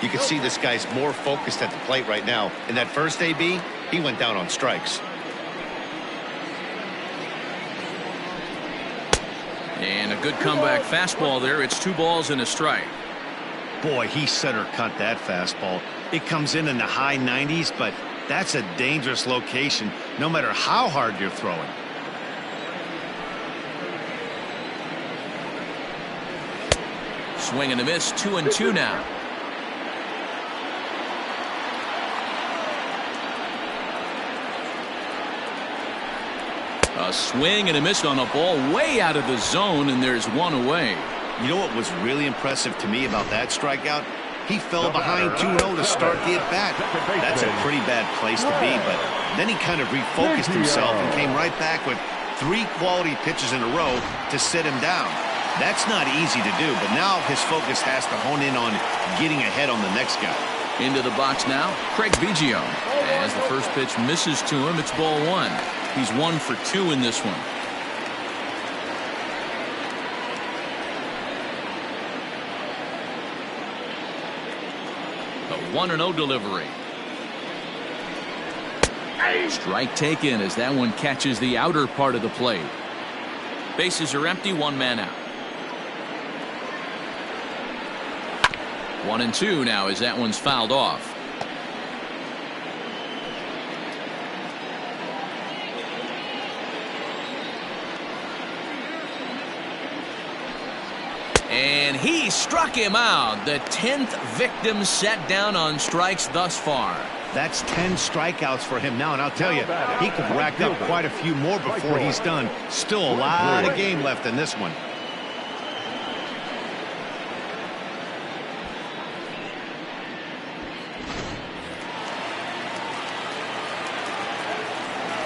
Speaker 2: You can see this guy's more focused at the plate right now. In that first AB, he went down on strikes.
Speaker 1: And a good comeback fastball there. It's 2 balls and a strike.
Speaker 2: Boy, he center cut that fastball. It comes in the high 90s, but that's a dangerous location no matter how hard you're throwing.
Speaker 1: Swing and a miss. 2-2 now. A swing and a miss on a ball way out of the zone, and there's one away.
Speaker 2: You know what was really impressive to me about that strikeout? He fell behind 2-0 to start the at-bat. That's a pretty bad place to be, but then he kind of refocused himself and came right back with 3 quality pitches in a row to sit him down. That's not easy to do, but now his focus has to hone in on getting ahead on the next guy.
Speaker 1: Into the box now, Craig Biggio. As the first pitch misses to him, it's ball one. He's 1 for 2 in this one. The 1-0 delivery. Strike taken as that one catches the outer part of the plate. Bases are empty, 1 man out. 1-2 now as that one's fouled off. And he struck him out. The 10th victim set down on strikes thus far.
Speaker 2: That's 10 strikeouts for him now, and I'll tell you, he could rack up quite a few more before he's done. Still a lot of game left in this one.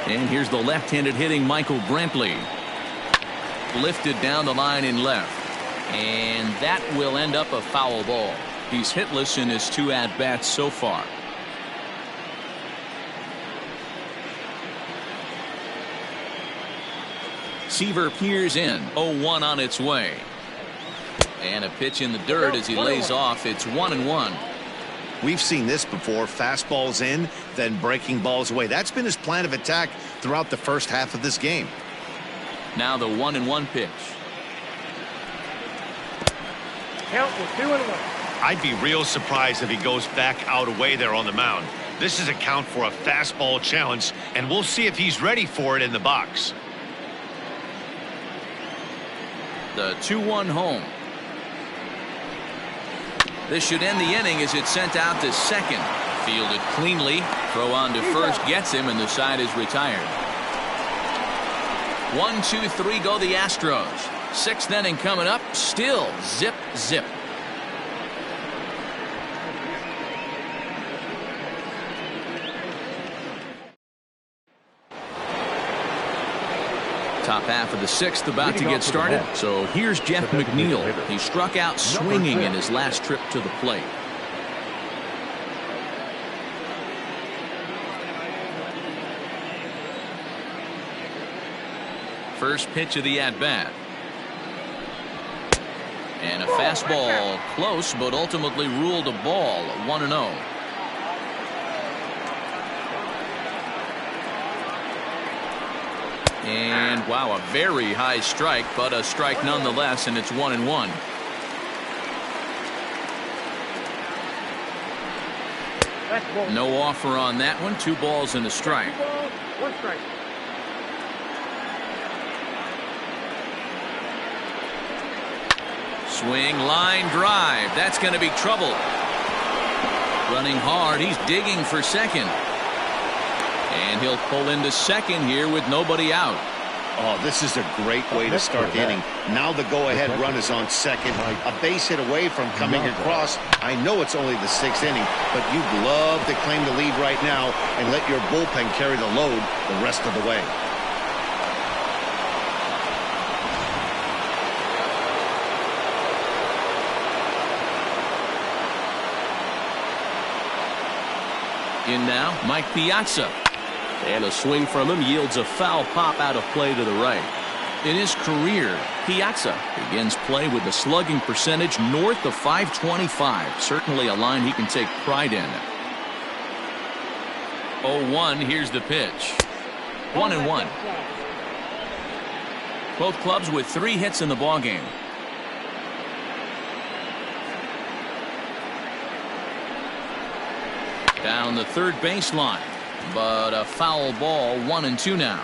Speaker 1: And here's the left-handed hitting Michael Brantley. Lifted down the line in left. And that will end up a foul ball. He's hitless in his 2 at-bats so far. Seaver peers in. 0-1 on its way. And a pitch in the dirt as he lays off. It's 1-1.
Speaker 2: We've seen this before. Fastballs in, then breaking balls away. That's been his plan of attack throughout the first half of this game.
Speaker 1: Now the 1-1 pitch.
Speaker 5: Count was 2-1.
Speaker 2: I'd be real surprised if he goes back out away there on the mound. This is a count for a fastball challenge, and we'll see if he's ready for it in the box.
Speaker 1: The 2-1 home. This should end the inning as it's sent out to second. Fielded cleanly. Throw on to first gets him, and the side is retired. 1, 2, 3 go the Astros. 6th inning coming up. Still zip, zip. Top half of the 6th about to get started. So here's Jeff McNeil. He struck out swinging in his last trip to the plate. first pitch of the at-bat. And a fastball close, but ultimately ruled a ball. 1-0. And wow, a very high strike, but a strike nonetheless, and it's 1-1. No offer on that one. 2 balls and a strike.
Speaker 5: 2 balls, 1 strike.
Speaker 1: Swing, line drive. That's going to be trouble. Running hard. He's digging for second. And he'll pull into second here with nobody out.
Speaker 2: Oh, this is a great way to start the inning. Now the go-ahead run is on second. A base hit away from coming across. I know it's only the 6th inning, but you'd love to claim the lead right now and let your bullpen carry the load the rest of the way.
Speaker 1: In now, Mike Piazza. And a swing from him yields a foul pop out of play to the right. In his career, Piazza begins play with a slugging percentage north of .525. Certainly a line he can take pride in. 0-1, here's the pitch. 1-1. Both clubs with 3 hits in the ballgame. Down the third baseline. But a foul ball. 1-2 now.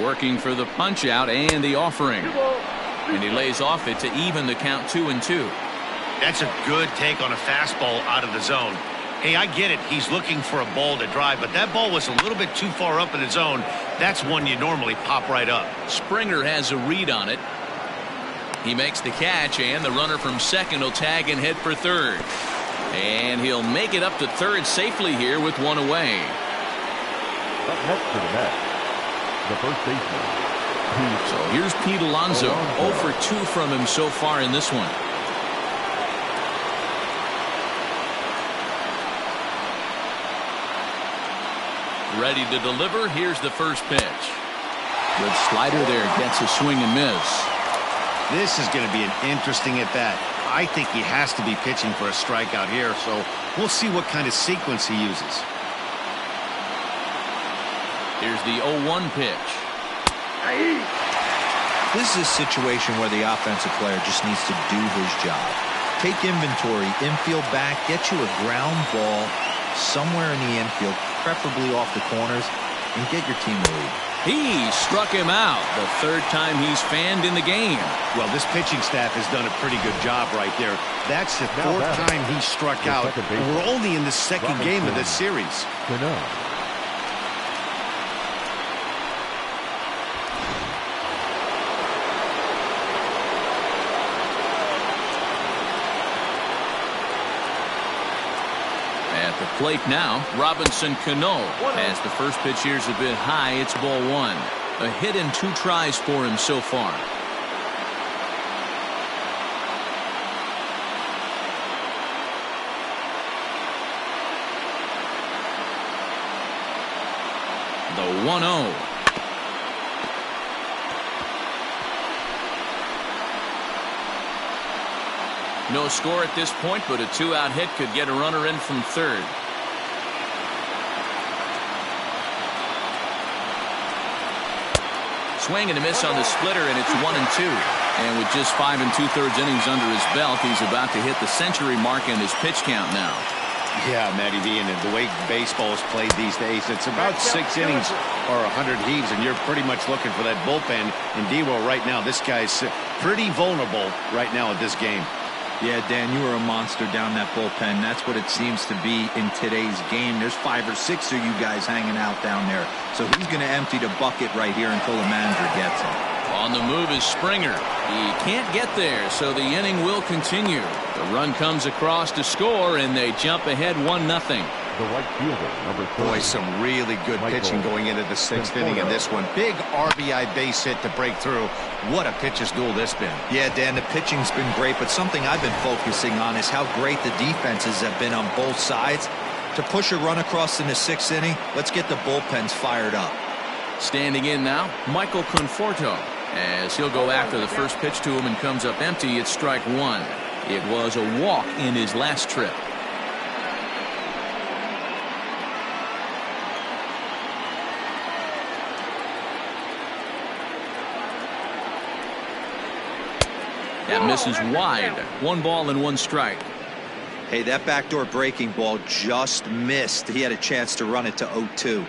Speaker 1: Working for the punch out and the offering. And he lays off it to even the count 2-2.
Speaker 2: That's a good take on a fastball out of the zone. Hey, I get it. He's looking for a ball to drive, but that ball was a little bit too far up in the zone. That's one you normally pop right up.
Speaker 1: Springer has a read on it. He makes the catch, and the runner from second will tag and head for third. And he'll make it up to third safely here with 1 away.
Speaker 4: Up next to the net, the first baseman.
Speaker 1: So here's Pete Alonso. 0 for 2 from him so far in this one. Ready to deliver. Here's the first pitch. Good slider there. Gets a swing and miss.
Speaker 2: This is going to be an interesting at-bat. I think he has to be pitching for a strikeout here, so we'll see what kind of sequence he uses.
Speaker 1: Here's the 0-1 pitch.
Speaker 3: This is a situation where the offensive player just needs to do his job. Take inventory, infield back, get you a ground ball somewhere in the infield, preferably off the corners, and get your team the lead.
Speaker 1: He struck him out. The 3rd time he's fanned in the game.
Speaker 2: Well, this pitching staff has done a pretty good job right there. That's the 4th time he struck out. And we're only in the 2nd game of this series.
Speaker 1: At the plate now, Robinson Cano as the first pitch here's a bit high. It's ball 1. A hit and 2 tries for him so far. The 1-0. No score at this point, but a 2-out hit could get a runner in from third. Swing and a miss on the splitter, and it's 1-2. And with just 5 2/3 innings under his belt, he's about to hit the century mark in his pitch count now.
Speaker 2: Yeah, Matty V, and the way baseball is played these days, it's about 6 innings or 100 heaves, and you're pretty much looking for that bullpen. And D-Roll right now, this guy's pretty vulnerable right now at this game.
Speaker 3: Yeah, Dan, you are a monster down that bullpen. That's what it seems to be in today's game. There's 5 or 6 of you guys hanging out down there. So he's going to empty the bucket right here until the manager gets him.
Speaker 1: On the move is Springer. He can't get there, so the inning will continue. The run comes across to score, and they jump ahead 1-0.
Speaker 4: The right fielder, number 30.
Speaker 2: Boy, some really good pitching going into the 6th inning in this one. Big RBI base hit to break through. What a pitcher's duel this been.
Speaker 3: Yeah, Dan, the pitching's been great, but something I've been focusing on is how great the defenses have been on both sides. To push a run across in the 6th inning, let's get the bullpens fired up.
Speaker 1: Standing in now, Michael Conforto, as he'll go after the first pitch to him and comes up empty. It's strike one. It was a walk in his last trip. That misses wide. 1 ball and 1 strike.
Speaker 3: Hey, that backdoor breaking ball just missed. He had a chance to run it to 0-2.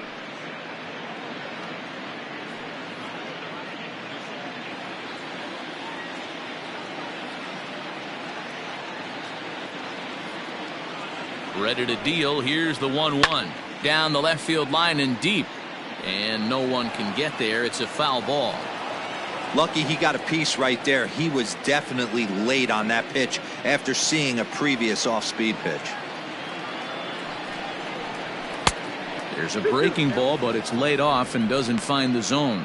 Speaker 1: Ready to deal. Here's the 1-1. Down the left field line and deep. And no one can get there. It's a foul ball.
Speaker 3: Lucky he got a piece right there. He was definitely late on that pitch after seeing a previous off-speed pitch.
Speaker 1: There's a breaking ball, but it's laid off and doesn't find the zone.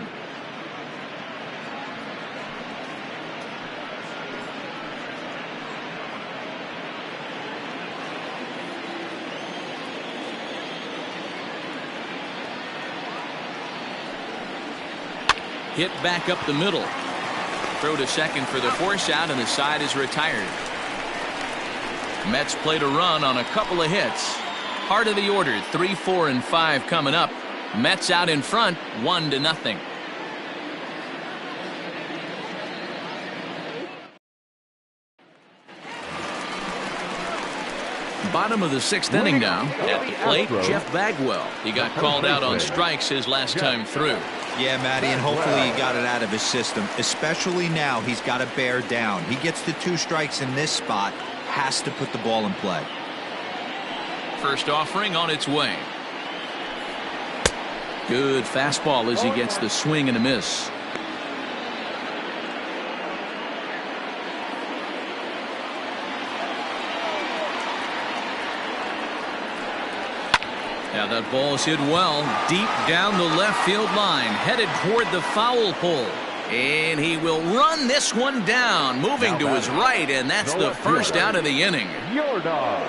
Speaker 1: Hit back up the middle. Throw to second for the force out, and the side is retired. Mets played a run on a couple of hits. Heart of the order, 3, 4, and 5 coming up. Mets out in front, 1-0. Bottom of the 6th inning now. At the plate, Jeff Bagwell. He got called out on strikes his last time through.
Speaker 3: Yeah, Matty, and hopefully he got it out of his system. Especially now, he's got to bear down. He gets the 2 strikes in this spot, has to put the ball in play.
Speaker 1: First offering on its way. Good fastball as he gets the swing and a miss. Now that ball's hit well, deep down the left field line, headed toward the foul pole. And he will run this one down, moving to his right, and that's the first out of the inning.
Speaker 4: Yordan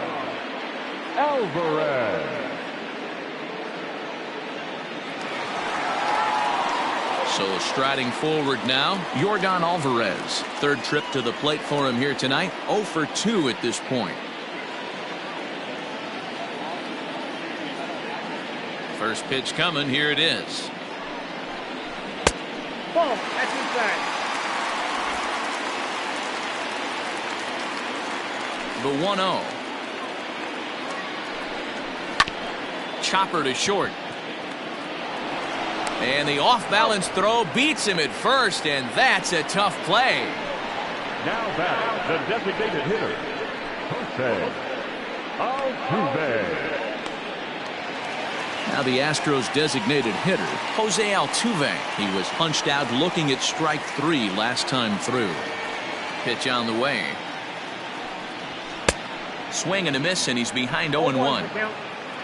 Speaker 4: Alvarez.
Speaker 1: So striding forward now, Yordan Alvarez. Third trip to the plate for him here tonight. 0 for 2 at this point. First pitch coming. Here it is.
Speaker 5: Ball. That's inside.
Speaker 1: The 1-0. Chopper to short. And the off-balance throw beats him at first, and that's a tough play.
Speaker 4: Now back, the designated hitter, Jose Altuve.
Speaker 1: Now the Astros designated hitter, Jose Altuve. He was punched out looking at strike 3 last time through. Pitch on the way. Swing and a miss, and he's behind 0-1.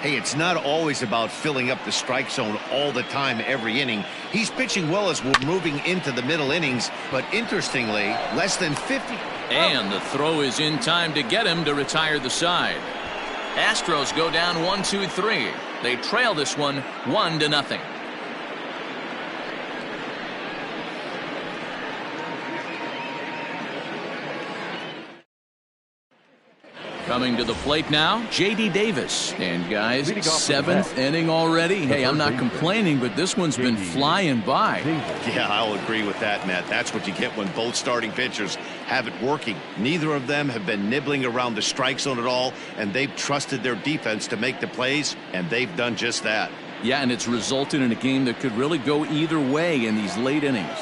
Speaker 2: Hey, it's not always about filling up the strike zone all the time every inning. He's pitching well as we're moving into the middle innings, but interestingly, less than 50.
Speaker 1: And the throw is in time to get him to retire the side. Astros go down 1-2-3. They trail this one 1-0. Coming to the plate now, J.D. Davis. And guys, 7th inning already. Hey, I'm not complaining, but this one's been flying by.
Speaker 2: Yeah, I'll agree with that, Matt. That's what you get when both starting pitchers have it working. Neither of them have been nibbling around the strike zone at all, and they've trusted their defense to make the plays, and they've done just that.
Speaker 1: Yeah, and it's resulted in a game that could really go either way in these late innings.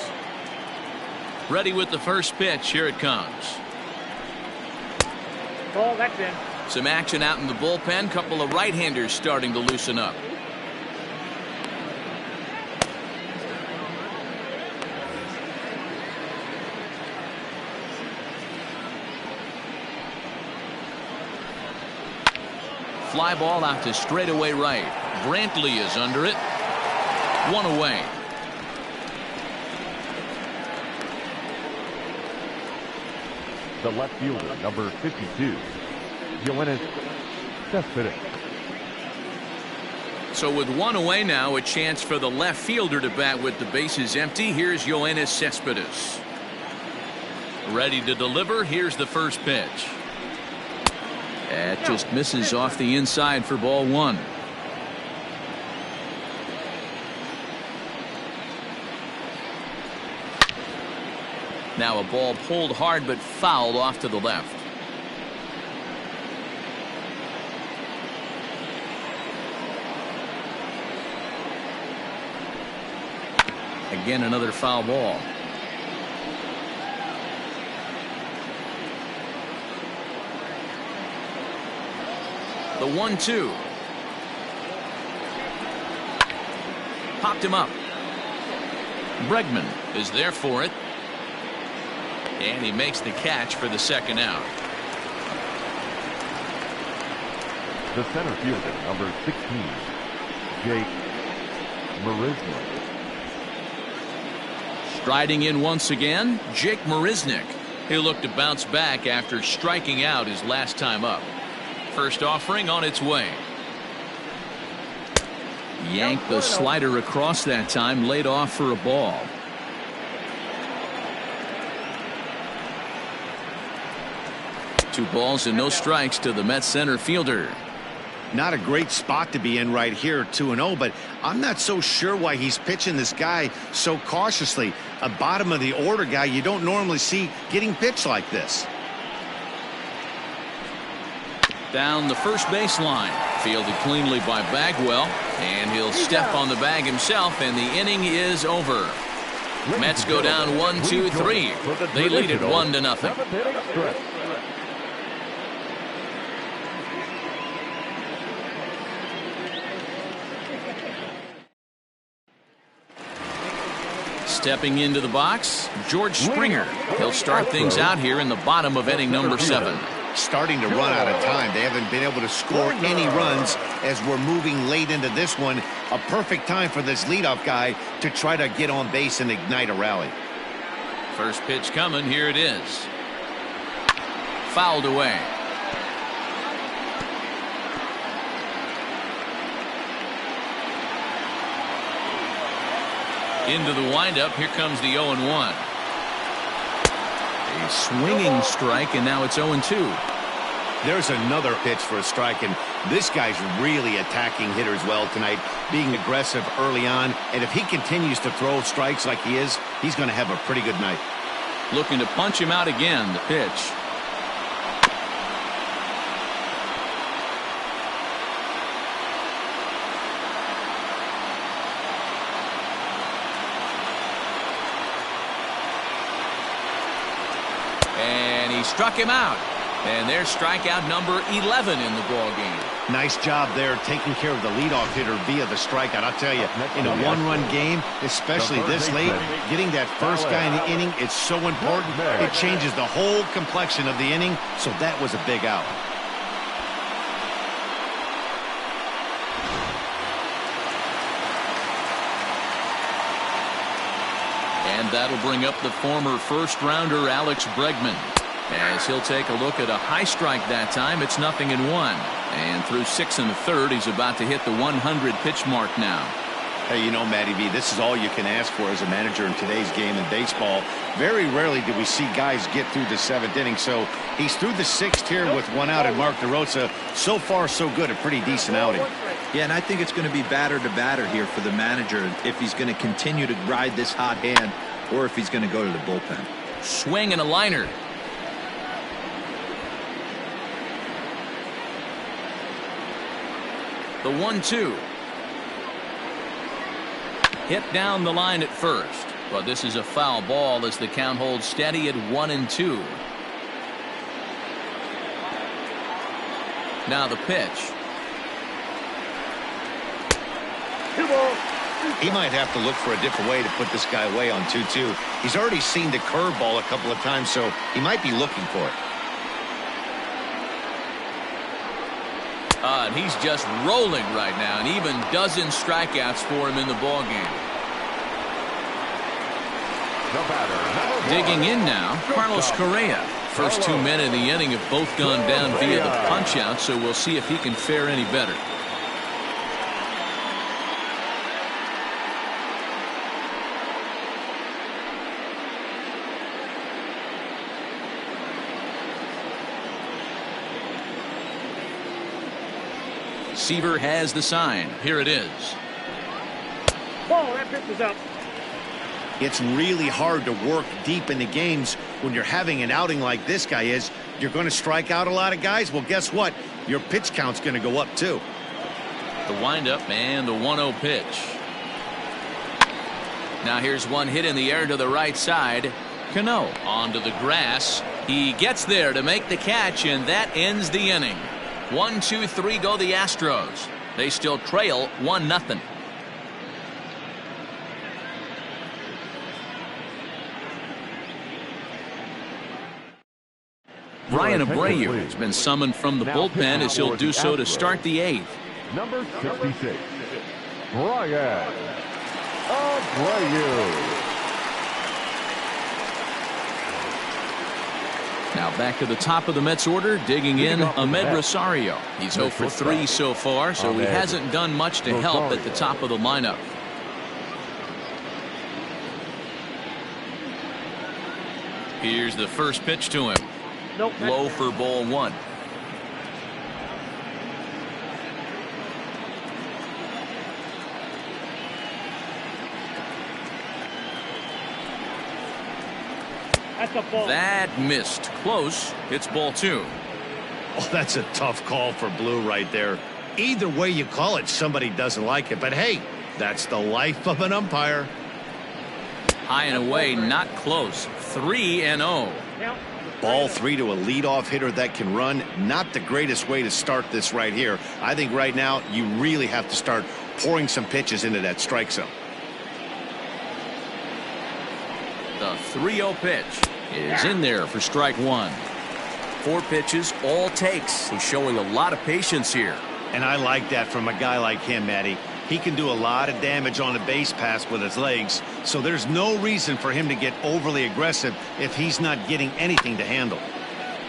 Speaker 1: Ready with the first pitch. Here it comes.
Speaker 5: Ball. That's in.
Speaker 1: Some action out in the bullpen. Couple of right-handers starting to loosen up. Fly ball out to straightaway right. Brantley is under it. One away.
Speaker 4: The left fielder, number 52, Yoenis Cespedes.
Speaker 1: So with one away now, a chance for the left fielder to bat with the bases empty. Here's Yoenis Cespedes. Ready to deliver. Here's the first pitch. That just misses off the inside for ball one. Now a ball pulled hard but fouled off to the left. Again, another foul ball. The 1-2. Popped him up. Bregman is there for it. And he makes the catch for the second out.
Speaker 4: The center fielder, number 16, Jake Marisnick.
Speaker 1: Striding in once again, Jake Marisnick. He'll look to bounce back after striking out his last time up. First offering on its way. Yanked the slider across that time, laid off for a ball. Two balls and no strikes to the Mets center fielder.
Speaker 2: Not a great spot to be in right here, 2-0, but I'm not so sure why he's pitching this guy so cautiously. A bottom of the order guy you don't normally see getting pitched like this.
Speaker 1: Down the first baseline. Fielded cleanly by Bagwell, and he'll step on the bag himself, and the inning is over. Mets go down 1-2-3. They lead it 1-0. Stepping into the box, George Springer. He'll start things out here in the bottom of inning number 7.
Speaker 2: Starting to run out of time. They haven't been able to score any runs as we're moving late into this one. A perfect time for this leadoff guy to try to get on base and ignite a rally.
Speaker 1: First pitch coming. Here it is. Fouled away. Into the windup. Here comes the 0-1. A swinging strike, and now it's 0-2.
Speaker 2: There's another pitch for a strike, and this guy's really attacking hitters well tonight, being aggressive early on, and if he continues to throw strikes like he is, he's going to have a pretty good night.
Speaker 1: Looking to punch him out again. The pitch. And he struck him out. And there's strikeout number 11 in the ball game.
Speaker 2: Nice job there taking care of the leadoff hitter via the strikeout. I'll tell you, in a one-run game, especially this late, getting that first guy in the inning is so important. It changes the whole complexion of the inning, so that was a big out.
Speaker 1: And that'll bring up the former first-rounder Alex Bregman. As he'll take a look at a high strike that time, it's 0-1. And through 6 1/3, he's about to hit the 100 pitch mark now.
Speaker 2: Hey, you know, Matty V, this is all you can ask for as a manager in today's game in baseball. Very rarely do we see guys get through the 7th inning. So he's through the 6th here with 1 out, and Mark DeRosa, so far so good, a pretty decent outing.
Speaker 3: Yeah, and I think it's going to be batter to batter here for the manager if he's going to continue to ride this hot hand or if he's going to go to the bullpen.
Speaker 1: Swing and a liner. The 1-2. Hit down the line at first, but this is a foul ball as the count holds steady at 1-2. Now the pitch.
Speaker 2: He might have to look for a different way to put this guy away on 2-2. He's already seen the curveball a couple of times, so he might be looking for it.
Speaker 1: And he's just rolling right now, and even dozen strikeouts for him in the ballgame. Digging in now, Carlos Correa. First 2 men in the inning have both gone down via the punch-out, so we'll see if he can fare any better. Seaver has the sign. Here it is.
Speaker 5: Whoa, that pitch is up.
Speaker 2: It's really hard to work deep into games when you're having an outing like this guy is. You're going to strike out a lot of guys. Well, guess what? Your pitch count's going to go up, too.
Speaker 1: The windup and the 1-0 pitch. Now here's one hit in the air to the right side. Cano onto the grass. He gets there to make the catch, and that ends the inning. 1, 2, 3 go the Astros. They still trail 1-0. Ryan Abreu has been summoned from the bullpen as he'll do so to start the 8th.
Speaker 4: Number 66, Ryan Abreu.
Speaker 1: Now back to the top of the Mets order, digging in Ahmed Rosario. He's 0 for 3 so far, so he hasn't done much to help at the top of the lineup. Here's the first pitch to him.
Speaker 5: Nope.
Speaker 1: Low for ball 1.
Speaker 5: That's a ball.
Speaker 1: That missed. Close. It's ball 2.
Speaker 2: Oh, that's a tough call for Blue right there. Either way you call it, somebody doesn't like it. But hey, that's the life of an umpire.
Speaker 1: High and away, not close. 3-0.
Speaker 2: Ball 3 to a leadoff hitter that can run. Not the greatest way to start this right here. I think right now you really have to start pouring some pitches into that strike zone.
Speaker 1: The 3-0 pitch is in there for strike 1. 4 pitches, all takes. He's showing a lot of patience here.
Speaker 2: And I like that from a guy like him, Matty. He can do a lot of damage on a base pass with his legs, so there's no reason for him to get overly aggressive if he's not getting anything to handle.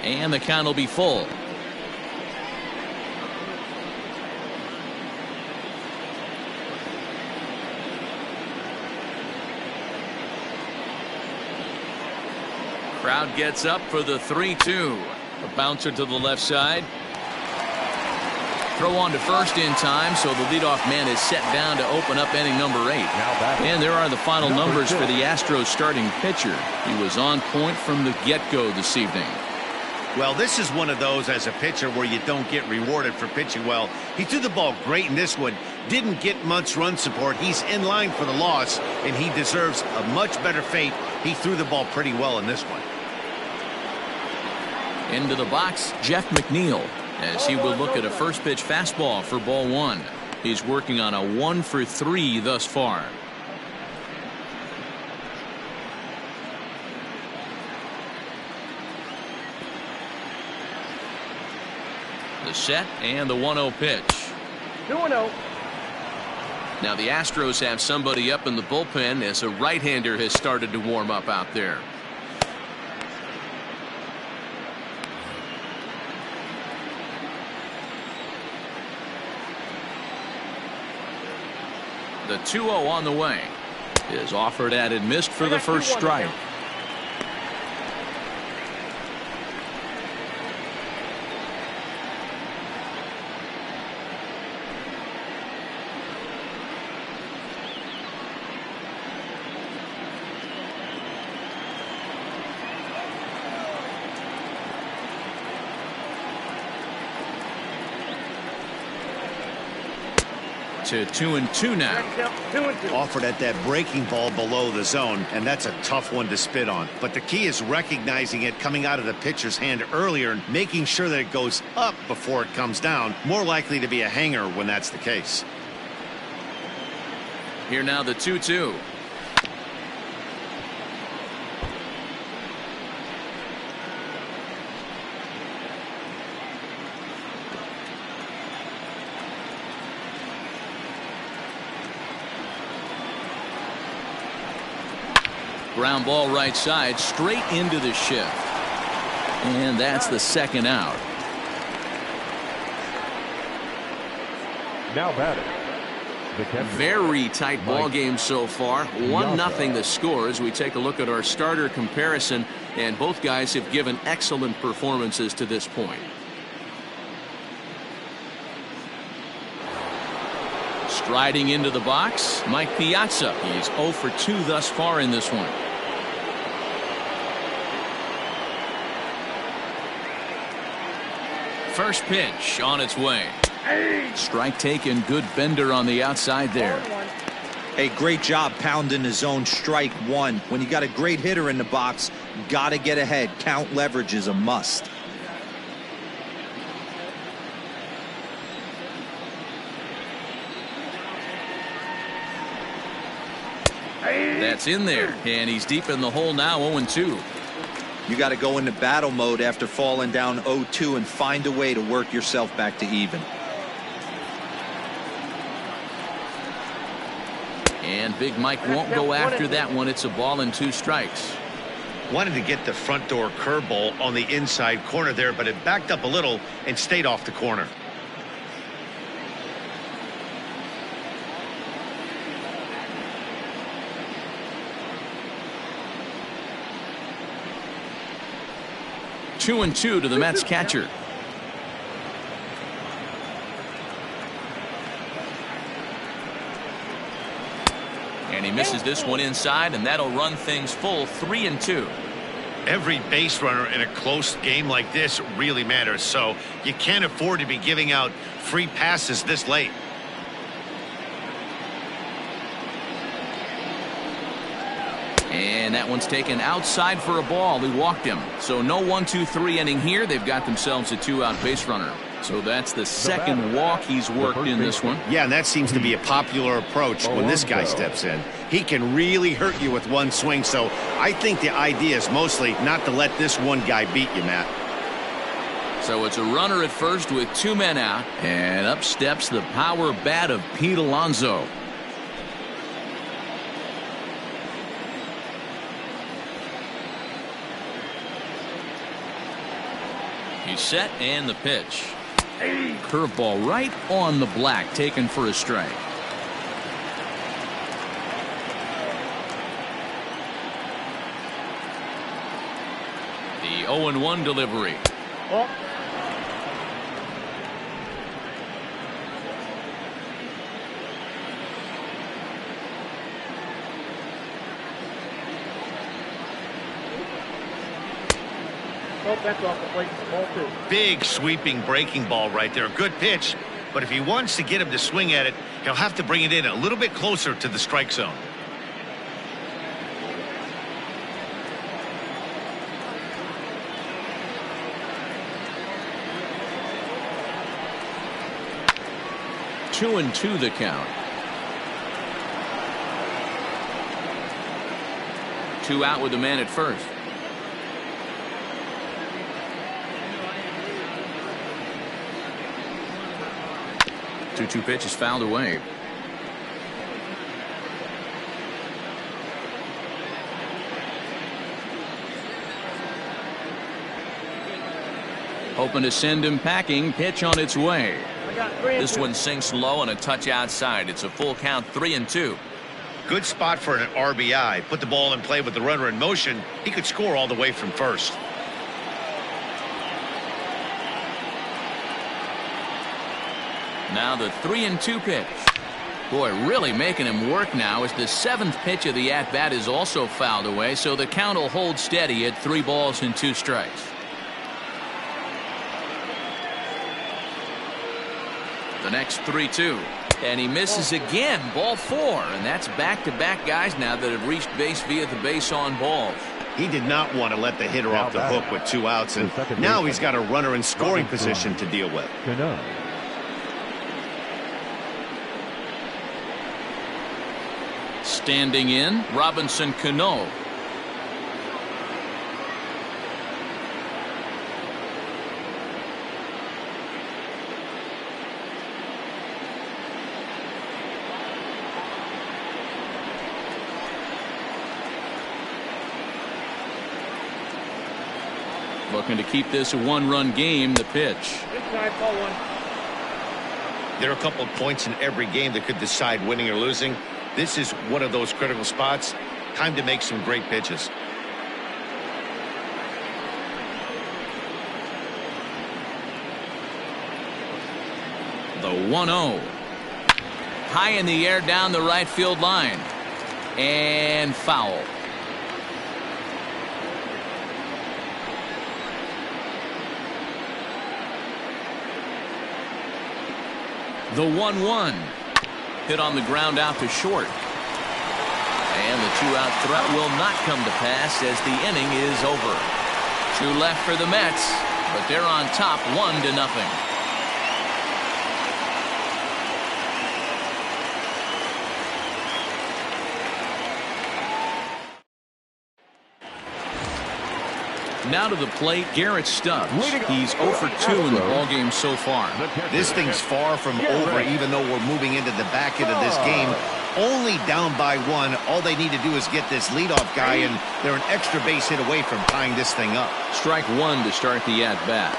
Speaker 1: And the count will be full. Crowd gets up for the 3-2. A bouncer to the left side. Throw on to first in time, so the leadoff man is set down to open up inning number 8. And there are the final numbers for the Astros starting pitcher. He was on point from the get-go this evening.
Speaker 2: Well, this is one of those as a pitcher where you don't get rewarded for pitching well. He threw the ball great in this one. Didn't get much run support. He's in line for the loss, and he deserves a much better fate. He threw the ball pretty well in this one.
Speaker 1: Into the box, Jeff McNeil, as he will look at a first pitch fastball for ball 1. He's working on a 1 for 3 thus far. The set and the 1-0 pitch.
Speaker 5: 2-0.
Speaker 1: Now the Astros have somebody up in the bullpen as a right-hander has started to warm up out there. The 2-0 on the way is offered at and missed for the first strike. To 2-2 now.
Speaker 5: 2-2.
Speaker 2: Offered at that breaking ball below the zone, and that's a tough one to spit on. But the key is recognizing it coming out of the pitcher's hand earlier and making sure that it goes up before it comes down. More likely to be a hanger when that's the case.
Speaker 1: Here now the 2-2. Ground ball right side, straight into the shift. And that's the second out.
Speaker 4: Now batting.
Speaker 1: Very tight ball game so far. 1-0 the score as we take a look at our starter comparison, and both guys have given excellent performances to this point. Striding into the box, Mike Piazza. He's 0 for 2 thus far in this one. First pitch on its way. Strike taken. Good bender on the outside there.
Speaker 3: Hey, great job pounding the zone. Strike one. When you got a great hitter in the box, got to get ahead. Count leverage is a must.
Speaker 1: That's in there, and he's deep in the hole now. 0-2.
Speaker 3: You got to go into battle mode after falling down 0-2 and find a way to work yourself back to even.
Speaker 1: And Big Mike won't go after that one. It's a ball and 2 strikes.
Speaker 2: Wanted to get the front door curveball on the inside corner there, but it backed up a little and stayed off the corner.
Speaker 1: Two and 2 to the Mets catcher. And he misses this one inside, and that'll run things full. 3-2.
Speaker 2: Every base runner in a close game like this really matters, so you can't afford to be giving out free passes this late.
Speaker 1: And that one's taken outside for a ball. He walked him. So no 1-2-3 inning here. They've got themselves a 2-out base runner. So that's the second walk he's worked in this one.
Speaker 2: Yeah, and that seems to be a popular approach when this guy steps in. He can really hurt you with one swing, so I think the idea is mostly not to let this one guy beat you, Matt.
Speaker 1: So it's a runner at first with 2 men out, and up steps the power bat of Pete Alonso. He's set, and the pitch. Curveball right on the black, taken for a strike. The 0-1 delivery.
Speaker 5: Oh. Oh, that's off the plate. Ball 2.
Speaker 2: Big sweeping breaking ball right there. Good pitch, but if he wants to get him to swing at it, he'll have to bring it in a little bit closer to the strike zone.
Speaker 1: Two and 2 the count. 2 out with the man at first. 2-2 pitch is fouled away. Hoping to send him packing. Pitch on its way. This one sinks low and a touch outside. It's a full count. 3-2.
Speaker 2: Good spot for an RBI. Put the ball in play with the runner in motion. He could score all the way from first.
Speaker 1: Now the 3-2 pitch. Boy, really making him work now as the 7th pitch of the at-bat is also fouled away, so the count will hold steady at 3 balls and 2 strikes. The next 3-2. And he misses again. Ball 4. And that's back-to-back guys now that have reached base via the base on balls.
Speaker 2: He did not want to let the hitter off the hook with 2 outs, and now he's got a runner in scoring position to deal with.
Speaker 1: Standing in, Robinson Cano. Looking to keep this a one-run game. The pitch.
Speaker 5: Inside, ball one.
Speaker 2: There are a couple of points in every game that could decide winning or losing. This is one of those critical spots. Time to make some great pitches.
Speaker 1: The 1-0. High in the air down the right field line. And foul. The 1-1. Hit on the ground out to short. And the two-out threat will not come to pass as the inning is over. 2 left for the Mets, but they're on top 1-0. Now to the plate, Garrett Stubbs. He's 0 for 2 in the ballgame so far.
Speaker 2: This thing's far from over, even though we're moving into the back end of this game. Only down by 1. All they need to do is get this leadoff guy, and they're an extra base hit away from tying this thing up.
Speaker 1: Strike 1 to start the at-bat.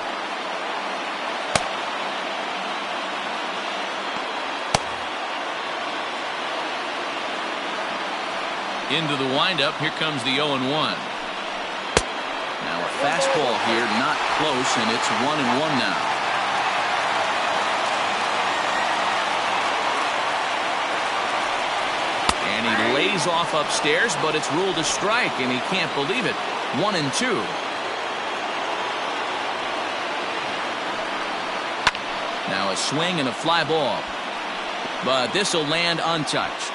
Speaker 1: Into the windup. Here comes the 0-1. Now a fastball here, not close, and it's 1-1 now. And he lays off upstairs, but it's ruled a strike, and he can't believe it. 1-2. Now a swing and a fly ball. But this will land untouched.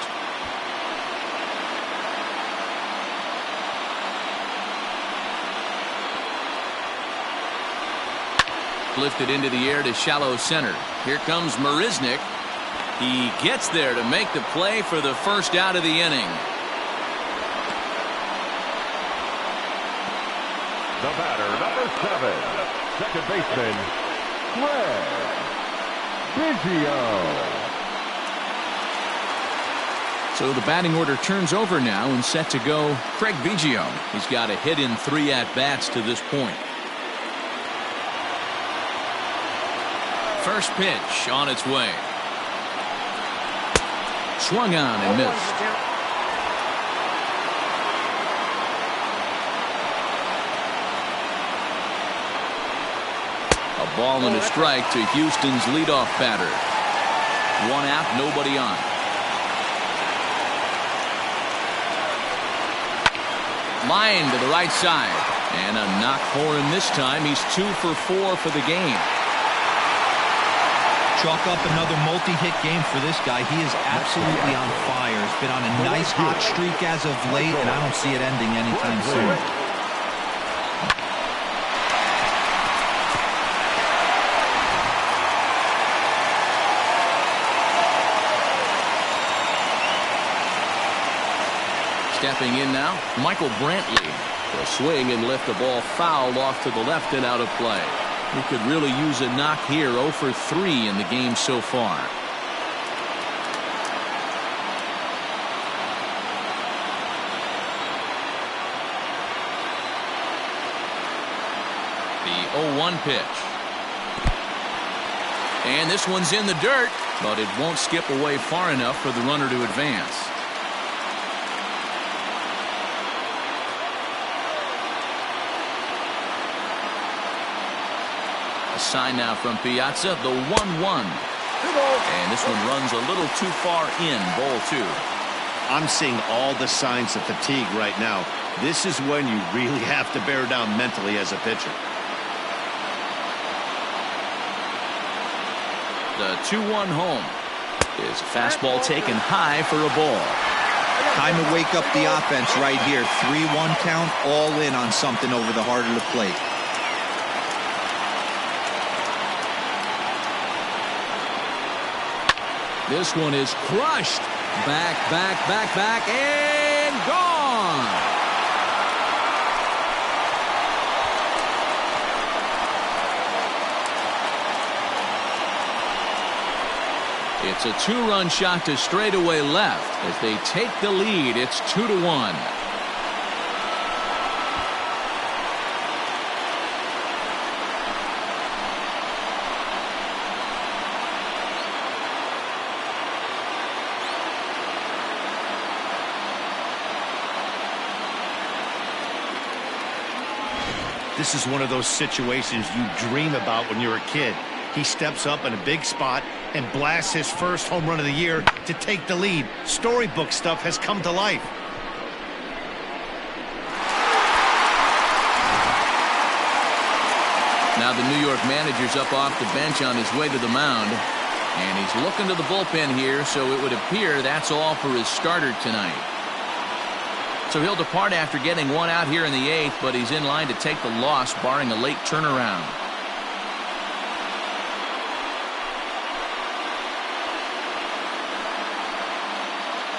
Speaker 1: Lifted into the air to shallow center. Here comes Marisnik. He gets there to make the play for the first out of the inning.
Speaker 4: The batter, number 7, second baseman, Craig Biggio.
Speaker 1: So the batting order turns over now and set to go Craig Biggio. He's got a hit in 3 at-bats to this point. First pitch on its way. Swung on and missed. A ball and a strike to Houston's leadoff batter. 1 out, nobody on. Line to the right side. And a knock for him this time. He's 2 for 4 for the game.
Speaker 3: Chalk up another multi-hit game for this guy. He is absolutely on fire. He's been on a nice hot streak as of late, and I don't see it ending anytime soon.
Speaker 1: Stepping in now, Michael Brantley. The swing and lift the ball foul off to the left and out of play. He could really use a knock here. 0 for 3 in the game so far. The 0-1 pitch. And this one's in the dirt, but it won't skip away far enough for the runner to advance. Sign now from Piazza, the 1-1. And this one runs a little too far in, ball 2.
Speaker 2: I'm seeing all the signs of fatigue right now. This is when you really have to bear down mentally as a pitcher.
Speaker 1: The 2-1 home. Is a fastball taken high for a ball.
Speaker 3: Time to wake up the offense right here. 3-1 count, all in on something over the heart of the plate.
Speaker 1: This one is crushed. Back, and gone. It's a 2-run shot to straightaway left as they take the lead. It's 2-1.
Speaker 2: This is one of those situations you dream about when you're a kid. He steps up in a big spot and blasts his first home run of the year to take the lead. Storybook stuff has come to life.
Speaker 1: Now the New York manager's up off the bench on his way to the mound. And he's looking to the bullpen here, so it would appear that's all for his starter tonight. So he'll depart after getting one out here in the 8th, but he's in line to take the loss, barring a late turnaround.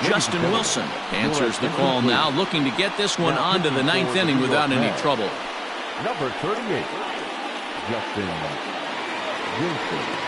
Speaker 1: Justin Wilson answers the call now, looking to get this one onto the 9th inning without any trouble.
Speaker 4: Number 38, Justin Wilson.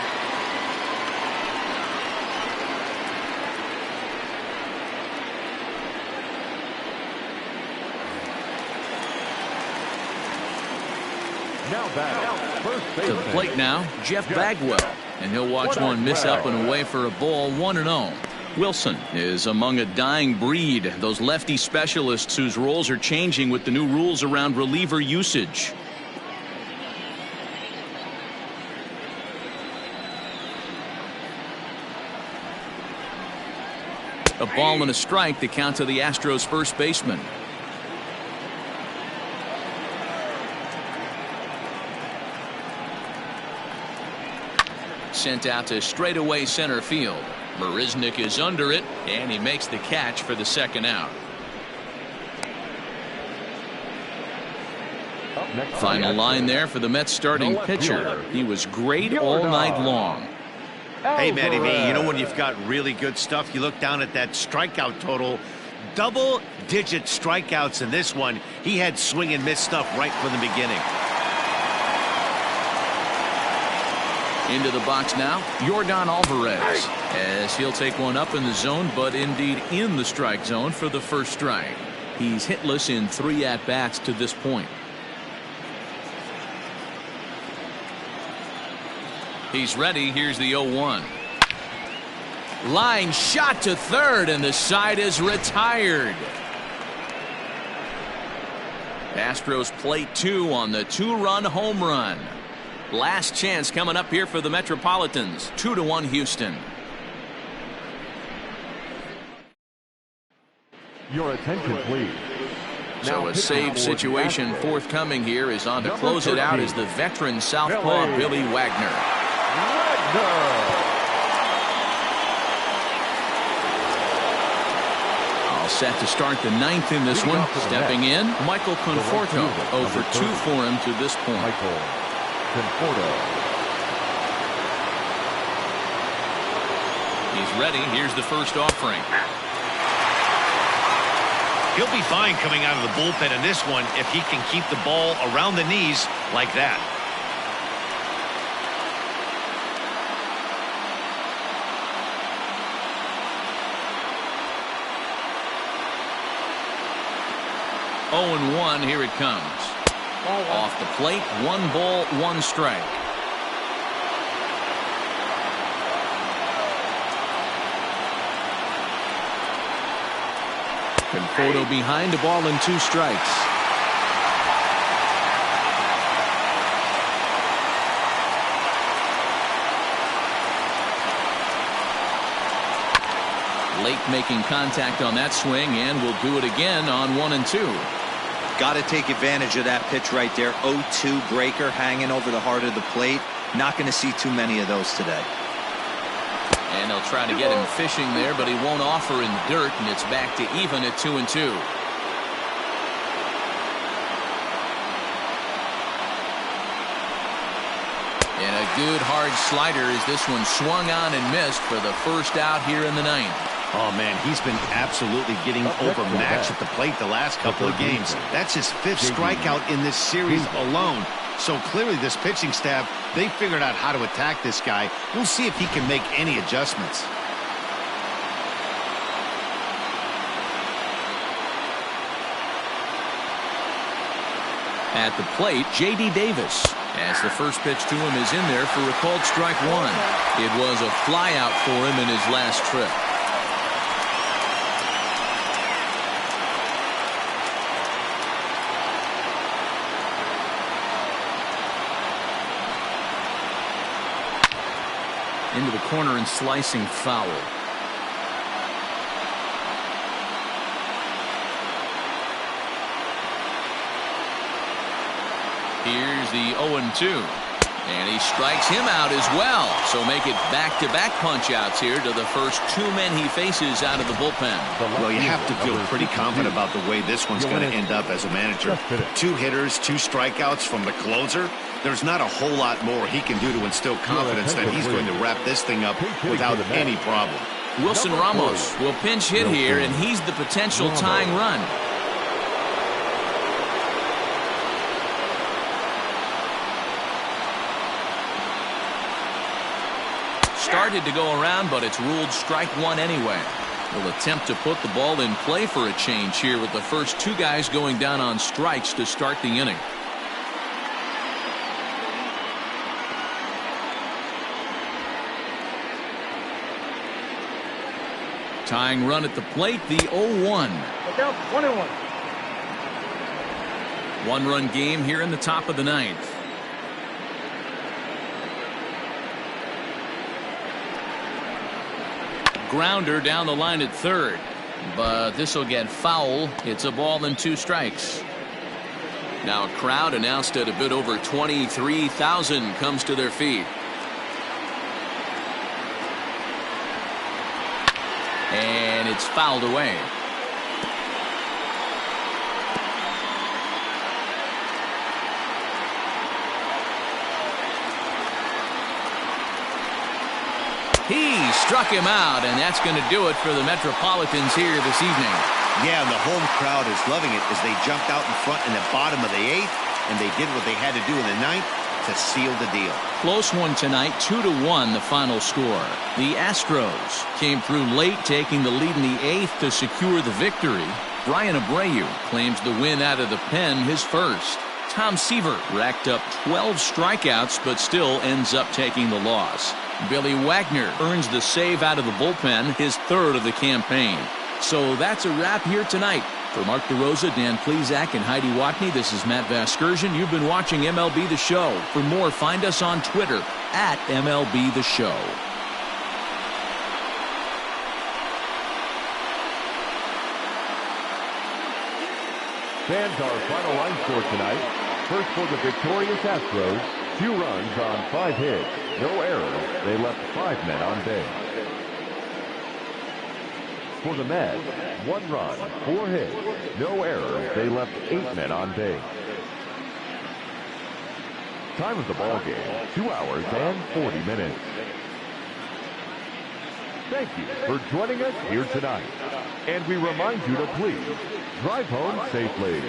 Speaker 1: To the plate now, Jeff Bagwell, and he'll watch one miss up and away for a ball, 1-0. Wilson is among a dying breed, those lefty specialists whose roles are changing with the new rules around reliever usage. A ball and a strike to count to the Astros first baseman. Sent out to straightaway center field. Marisnik is under it, and he makes the catch for the second out. Final line there for the Mets starting pitcher. He was great all night long.
Speaker 2: Hey, Matty V, you know when you've got really good stuff, you look down at that strikeout total. Double-digit strikeouts in this one. He had swing and miss stuff right from the beginning.
Speaker 1: Into the box now, Yordan Alvarez, as he'll take one up in the zone, but indeed in the strike zone for the first strike. He's hitless in 3 at-bats to this point. He's ready. Here's the 0-1. Line shot to third, and the side is retired. Astros plate 2 on the 2-run home run. Last chance coming up here for the Metropolitans. 2-1 Houston.
Speaker 4: Your attention, please.
Speaker 1: So a save situation forthcoming here is on to close it out is the veteran southpaw Billy Wagner. All set to start the 9th in this one. Stepping in, Michael Conforto. 0 for 2 for him to this point. He's ready. Here's the first offering.
Speaker 2: He'll be fine coming out of the bullpen in this one if he can keep the ball around the knees like that.
Speaker 1: Oh, and 1. Here it comes. Off the plate, 1 ball, 1 strike. Conforto behind, a ball and 2 strikes. Lake making contact on that swing, and will do it again on 1 and 2.
Speaker 3: Got to take advantage of that pitch right there. 0-2 breaker hanging over the heart of the plate. Not going to see too many of those today.
Speaker 1: And they'll try to get him fishing there, but he won't offer in the dirt, and it's back to even at 2 and 2. And a good hard slider as this one swung on and missed for the first out here in the 9th.
Speaker 2: Oh, man, he's been absolutely getting overmatched at the plate the last couple of games. That's his 5th strikeout in this series alone. So clearly this pitching staff, they figured out how to attack this guy. We'll see if he can make any adjustments.
Speaker 1: At the plate, J.D. Davis, as the first pitch to him is in there for a called strike 1. It was a flyout for him in his last trip. Into the corner and slicing foul. Here's the 0-2. And he strikes him out as well. So make it back-to-back punch-outs here to the first two men he faces out of the bullpen.
Speaker 2: Well, you have to feel pretty confident about the way this one's going to end up as a manager. 2 hitters, 2 strikeouts from the closer. There's not a whole lot more he can do to instill confidence that he's going to wrap this thing up without any problem.
Speaker 1: Wilson Ramos will pinch hit here, and he's the potential tying run. Started to go around, but it's ruled strike one anyway. Will attempt to put the ball in play for a change here with the first 2 guys going down on strikes to start the inning. Tying run at the plate, the 0-1.
Speaker 5: Look out, 1-1.
Speaker 1: 1-run game here in the top of the 9th. Grounder down the line at third, but this will get foul. It's a ball and 2 strikes. Now a crowd announced at a bit over 23,000 comes to their feet. And it's fouled away. He struck him out, and that's going to do it for the Metropolitans here this evening.
Speaker 2: Yeah, and the home crowd is loving it as they jumped out in front in the bottom of the 8th, and they did what they had to do in the 9th to seal the deal.
Speaker 1: Close one tonight, 2-1 the final score. The Astros came through late, taking the lead in the 8th to secure the victory. Brian Abreu claims the win out of the pen, his first. Tom Seaver racked up 12 strikeouts, but still ends up taking the loss. Billy Wagner earns the save out of the bullpen, his 3rd of the campaign. So that's a wrap here tonight. For Mark DeRosa, Dan Plesac, and Heidi Watney, this is Matt Vasgersian. You've been watching MLB The Show. For more, find us on Twitter at MLB The Show.
Speaker 4: Fans, our final line score tonight. First for the victorious Astros, 2 runs on 5 hits, no errors. They left 5 men on base. For the Mets, 1 run, 4 hits, no errors. They left 8 men on base. Time of the ball game, 2 hours and 40 minutes. Thank you for joining us here tonight. And we remind you to please drive home safely.